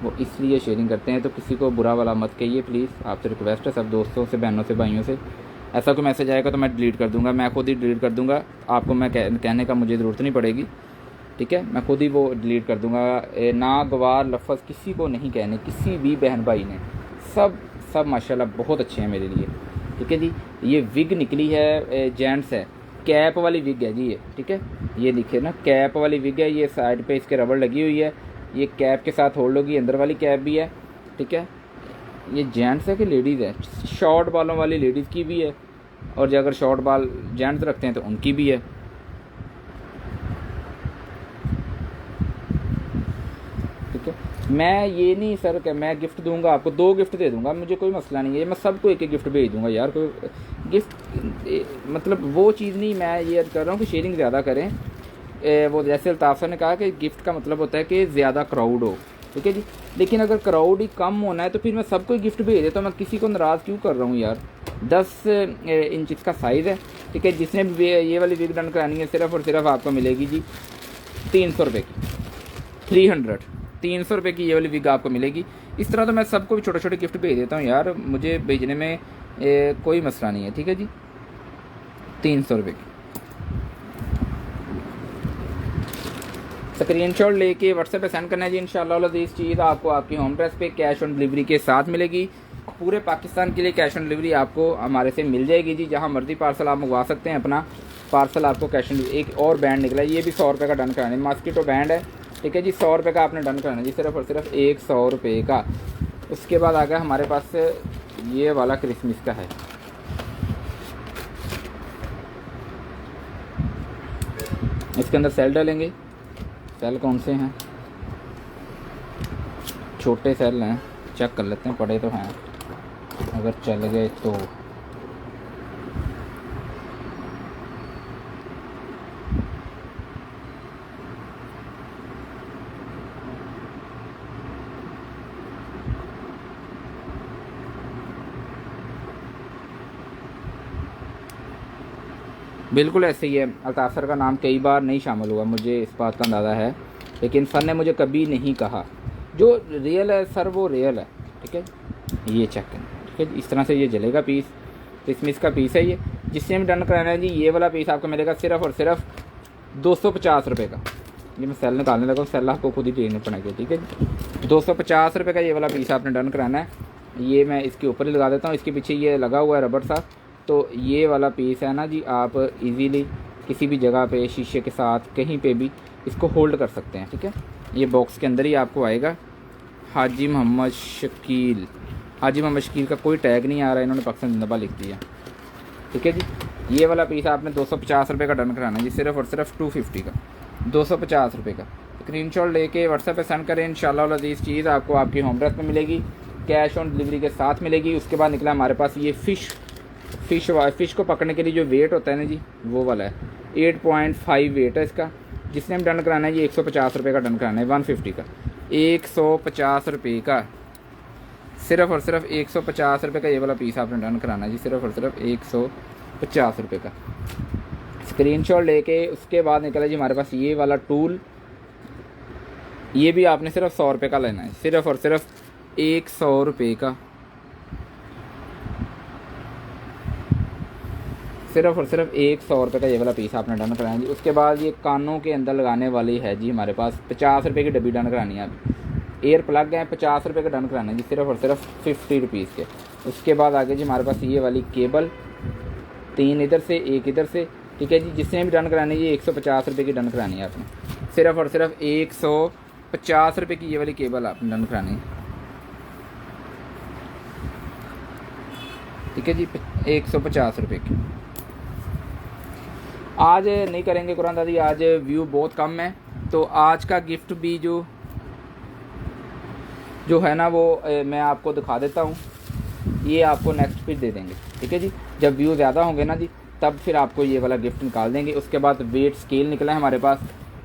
Speaker 1: वो इसलिए शेयरिंग करते हैं। तो किसी को बुरा वाला मत कहिए प्लीज़, आपसे रिक्वेस्ट है, सब दोस्तों से, बहनों से, भाइयों से। ऐसा कोई मैसेज आएगा तो मैं डिलीट कर दूंगा, मैं खुद ही डिलीट कर दूंगा, आपको मैं कहने का मुझे ज़रूरत नहीं पड़ेगी, ठीक है। मैं खुद ही वो डिलीट कर दूंगा। नागवार लफ्ज़ किसी को नहीं कहने, किसी भी बहन भाई ने। सब माशाल्लाह बहुत अच्छे हैं मेरे लिए, ठीक है जी। ये विग निकली है, जेंट्स है, कैप वाली विग है जी ये, ठीक है। ये देखिए ना, कैप वाली विग है, ये साइड पे इसके रबड़ लगी हुई है, ये कैप के साथ होल्ड होगी, अंदर वाली कैप भी है, ठीक है। ये जेंट्स है कि लेडीज़ है? शॉर्ट बालों वाली लेडीज़ की भी है, और जो अगर शॉर्ट बाल जेंट्स रखते हैं तो उनकी भी है, मैं ये नहीं सर कि मैं गिफ्ट दूंगा आपको, 2 गिफ्ट दे दूंगा, मुझे कोई मसला नहीं है, मैं सबको एक एक गिफ्ट भेज दूंगा यार। कोई गिफ्ट मतलब वो चीज़ नहीं, मैं ये कर रहा हूँ कि शेयरिंग ज़्यादा करें। वो जैसे अल्ताफ़ सर ने कहा कि गिफ्ट का मतलब होता है कि ज़्यादा क्राउड हो, ठीक है जी। लेकिन अगर क्राउड ही कम होना है तो फिर मैं सबको ही गिफ्ट भेज देता हूँ, मैं किसी को नाराज़ क्यों कर रहा हूँ यार। 10 इंच इसका साइज़ है, ठीक है। जिसने भी ये वाली विग डन करानी है सिर्फ़ और सिर्फ आपको मिलेगी जी 300 रुपये की, 300 रुपये की ये वाली विग आपको मिलेगी। इस तरह तो मैं सबको भी छोटे छोटे गिफ्ट भेज देता हूँ यार, मुझे भेजने में कोई मसला नहीं है, ठीक है जी। 300 रुपये की स्क्रीनशॉट लेके व्हाट्सएप पे सेंड करना है जी। इंशाल्लाह अज़ीज़ चीज़ आपको आपकी होम एड्रेस पे कैश ऑन डिलीवरी के साथ मिलेगी। पूरे पाकिस्तान के लिए कैश ऑन डिलीवरी आपको हमारे से मिल जाएगी जी। जहाँ मर्जी पार्सल आप मंगवा सकते हैं अपना पार्सल, आपको कैश ऑन डिलीवरी। एक और बैंड निकला है, ये भी 100 रुपये का डन कराना है, मॉस्किटो बैंड है, ठीक है जी। 100 रुपये का आपने डन कराना है जी, सिर्फ और सिर्फ 100 रुपये का। उसके बाद आ गया हमारे पास ये वाला क्रिसमस का है, इसके अंदर सेल डालेंगे। सेल कौन से हैं, छोटे सेल हैं, चेक कर लेते हैं, पड़े तो हैं, अगर चल गए तो। बिल्कुल ऐसे ही है। अल्ताफ़ सर का नाम कई बार नहीं शामिल हुआ, मुझे इस बात का अंदाज़ा है, लेकिन सर ने मुझे कभी नहीं कहा। जो रियल है सर वो रियल है, ठीक है। ये चेक करें, ठीक है। इस तरह से ये जलेगा पीस, किसमिस का पीस है ये। जिसने भी डन कराना है जी, ये वाला पीस आपको मिलेगा सिर्फ और सिर्फ 250 रुपये का। ये मैं सेल निकालने लगा, सेल आपको खुद ही देने पड़ेंगे, ठीक है। 250 रुपये का ये वाला पीस आपने डन कराना है। ये मैं इसके ऊपर ही लगा देता हूँ, इसके पीछे ये लगा हुआ है रबड़ सा, तो ये वाला पीस है ना जी, आप इजीली किसी भी जगह पे शीशे के साथ कहीं पे भी इसको होल्ड कर सकते हैं, ठीक है। ये बॉक्स के अंदर ही आपको आएगा। हाजी मोहम्मद शकील, हाजी मोहम्मद शकील का कोई टैग नहीं आ रहा है, इन्होंने पाकिस्तान जिंदाबाद लिख दिया, ठीक है जी। ये वाला पीस आपने 250 रुपये का डन कराना है जी, सिर्फ और सिर्फ 250 का, 250 रुपये का। स्क्रीनशॉट लेके व्हाट्सएप पे सेंड करें। इंशाल्लाह अज़ीज़ चीज़ आपको आपकी होम एड्रेस पे मिलेगी, कैश ऑन डिलीवरी के साथ मिलेगी। उसके बाद निकला हमारे पास ये फ़िश को पकड़ने के लिए जो वेट होता है ना जी, वो वाला है। 8.5 वेट है इसका। जिसने भी डन कराना है ये 150 रुपये का डन कराना है, 150 का, 150 रुपये का, सिर्फ और सिर्फ 150 रुपये का ये वाला पीस आपने डन कराना है जी, सिर्फ और सिर्फ 150 रुपये का। स्क्रीनशॉट लेके उसके बाद निकला जी हमारे पास ये वाला टूल। ये भी आपने सिर्फ 100 रुपये का लेना है, सिर्फ और सिर्फ 100 रुपये का, सिर्फ और सिर्फ 100 रुपये का ये वाला पीस आपने डन कराना है जी। उसके बाद ये कानों के अंदर लगाने वाली है जी हमारे पास 50 रुपये की डब्बी डन करानी है। अब एयर प्लग है, 50 रुपये का डन कराना है जी, सिर्फ और सिर्फ 50 रुपीज़ के। उसके बाद आगे जी हमारे पास ये वाली केबल, 3 इधर से 1 इधर से, ठीक है जी। जिसने भी डन करानी है ये 150 रुपये की डन करानी है आपने, सिर्फ और सिर्फ 150 रुपये की ये वाली केबल आपने डन करानी है, ठीक है जी, 150 रुपये की। आज नहीं करेंगे कुरान दादी, आज व्यू बहुत कम है, तो आज का गिफ्ट भी जो है ना वो मैं आपको दिखा देता हूँ। ये आपको नेक्स्ट फिर दे देंगे, ठीक है जी। जब व्यू ज़्यादा होंगे ना जी, तब फिर आपको ये वाला गिफ्ट निकाल देंगे। उसके बाद वेट स्केल निकला है हमारे पास,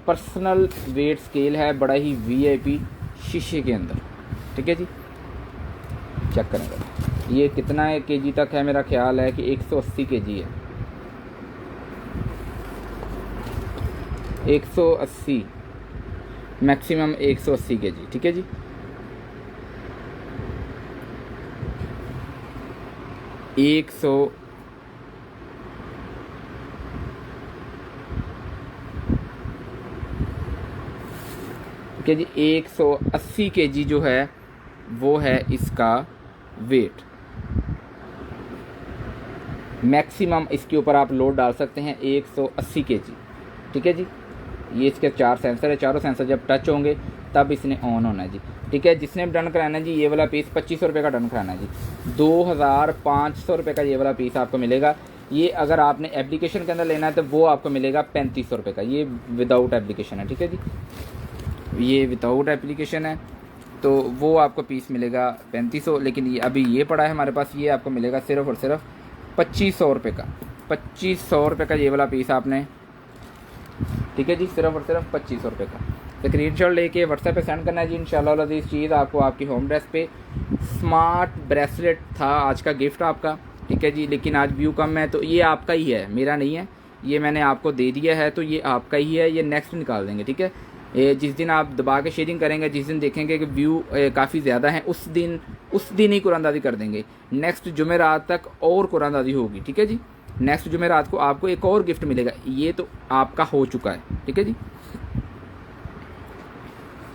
Speaker 1: पर्सनल वेट स्केल है, बड़ा ही VIP शीशे के अंदर, ठीक है जी। चेक करेंगे ये कितना है केजी तक है, मेरा ख्याल है कि 180 केजी है, 180 मैक्सिमम 180 केजी, ठीक है जी। एक सौ ठीक है जी, 180 केजी जो है वो है इसका वेट। मैक्सिमम इसके ऊपर आप लोड डाल सकते हैं 180 केजी, ठीक है जी। ये इसके 4 सेंसर है, चारों सेंसर जब टच होंगे तब इसने ऑन होना है जी, ठीक है। जिसने भी डन कराना है जी ये वाला पीस 2500 रुपये का डन कराना है जी, 2500 रुपये का ये वाला पीस आपको मिलेगा। ये अगर आपने एप्लीकेशन के अंदर लेना है तो वो आपको मिलेगा 3500 रुपये का, ये विदाउट एप्लीकेशन है, ठीक है जी। ये विदाउट एप्लीकेशन है, तो वो आपको पीस मिलेगा 3500, लेकिन ये अभी ये पड़ा है हमारे पास, ये आपको मिलेगा सिर्फ़ और सिर्फ 2500 रुपये का। 2500 रुपये का ये वाला पीस आपने, ठीक है जी, सिर्फ और सिर्फ 2500 रुपये का। स्क्रीनशॉट लेके व्हाट्सएप पे सेंड करना है जी। इंशाल्लाह अज़ीज़ चीज़ आपको आपकी होम ड्रेस पे। स्मार्ट ब्रेसलेट था आज का गिफ्ट आपका, ठीक है जी, लेकिन आज व्यू कम है तो ये आपका ही है, मेरा नहीं है, ये मैंने आपको दे दिया है तो ये आपका ही है। ये नेक्स्ट निकाल देंगे, ठीक है। ये जिस दिन आप दबा के शेयरिंग करेंगे, जिस दिन देखेंगे कि व्यू काफ़ी ज़्यादा है, उस दिन ही कुरानदादी कर देंगे। नेक्स्ट जुमेरात तक और कुरानदादी होगी, ठीक है जी। नेक्स्ट जुमेरात को आपको एक और गिफ्ट मिलेगा, ये तो आपका हो चुका है, ठीक है जी।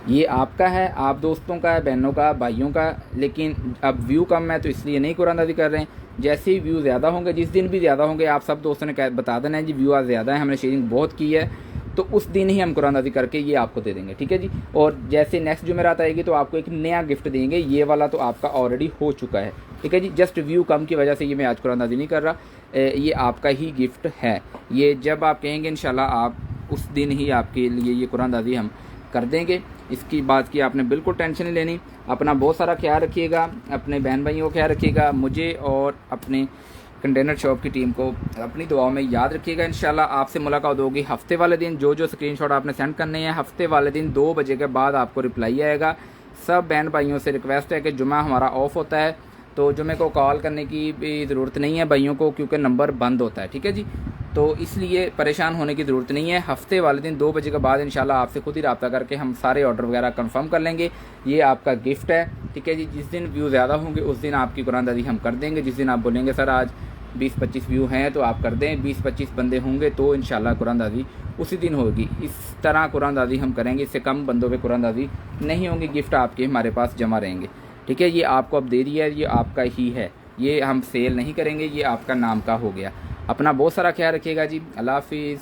Speaker 1: ये आपका है, आप दोस्तों का है, बहनों का, भाइयों का, लेकिन अब व्यू कम है तो इसलिए नहीं कुरानदादी कर रहे हैं। जैसे ही व्यू ज़्यादा होंगे, जिस दिन भी ज़्यादा होंगे, आप सब दोस्तों ने बता देना है जी व्यू आज ज़्यादा है, हमने शेयरिंग बहुत की है, तो उस दिन ही हम कुरानदादी करके ये आपको दे देंगे, ठीक है जी। और जैसे नेक्स्ट जुमेरात आएगी तो आपको एक नया गिफ्ट देंगे, ये वाला तो आपका ऑलरेडी हो चुका है, ठीक है जी। जस्ट व्यू कम की वजह से ये मैं आज कुरानदादी नहीं कर रहा, ये आपका ही गिफ्ट है। ये जब आप कहेंगे इंशाल्लाह आप उस दिन ही आपके लिए ये कुरानदादी हम कर देंगे। इसकी बात की आपने बिल्कुल टेंशन नहीं लेनी। अपना बहुत सारा ख्याल रखिएगा, अपने बहन भाइयों का ख्याल रखिएगा, मुझे और अपने कंटेनर शॉप की टीम को अपनी दुआओं में याद रखिएगा। इंशाल्लाह आपसे मुलाकात होगी हफ्ते वाले दिन। जो स्क्रीनशॉट आपने सेंड करने हैं हफ्ते वाले दिन 2 बजे के बाद आपको रिप्लाई आएगा। सब बहन भाइयों से रिक्वेस्ट है कि जुमा हमारा ऑफ होता है तो जुमे को कॉल करने की भी ज़रूरत नहीं है भाइयों को, क्योंकि नंबर बंद होता है, ठीक है जी। तो इसलिए परेशान होने की ज़रूरत नहीं है। हफ्ते वाले दिन 2 बजे के बाद इंशाल्लाह आपसे खुद ही रब्ता करके हम सारे ऑर्डर वगैरह कंफर्म कर लेंगे। ये आपका गिफ्ट है, ठीक है जी। जिस दिन व्यू ज़्यादा होंगे उस दिन आपकी कुरानदादी हम कर देंगे। जिस दिन आप बोलेंगे सर आज 20-25 व्यू हैं तो आप कर दें, 20-25 बंदे होंगे तो इंशाल्लाह कुरानदादी उसी दिन होगी। इस तरह कुरानदादी हम करेंगे, इससे कम बंदों पे कुरानदादी नहीं होंगी। गिफ्ट आपके हमारे पास जमा रहेंगे, ठीक है। ये आपको अब दे दिया है, ये आपका ही है, ये हम सेल नहीं करेंगे, ये आपका नाम का हो गया। अपना बहुत सारा ख्याल रखिएगा जी। अल्लाह हाफिज़।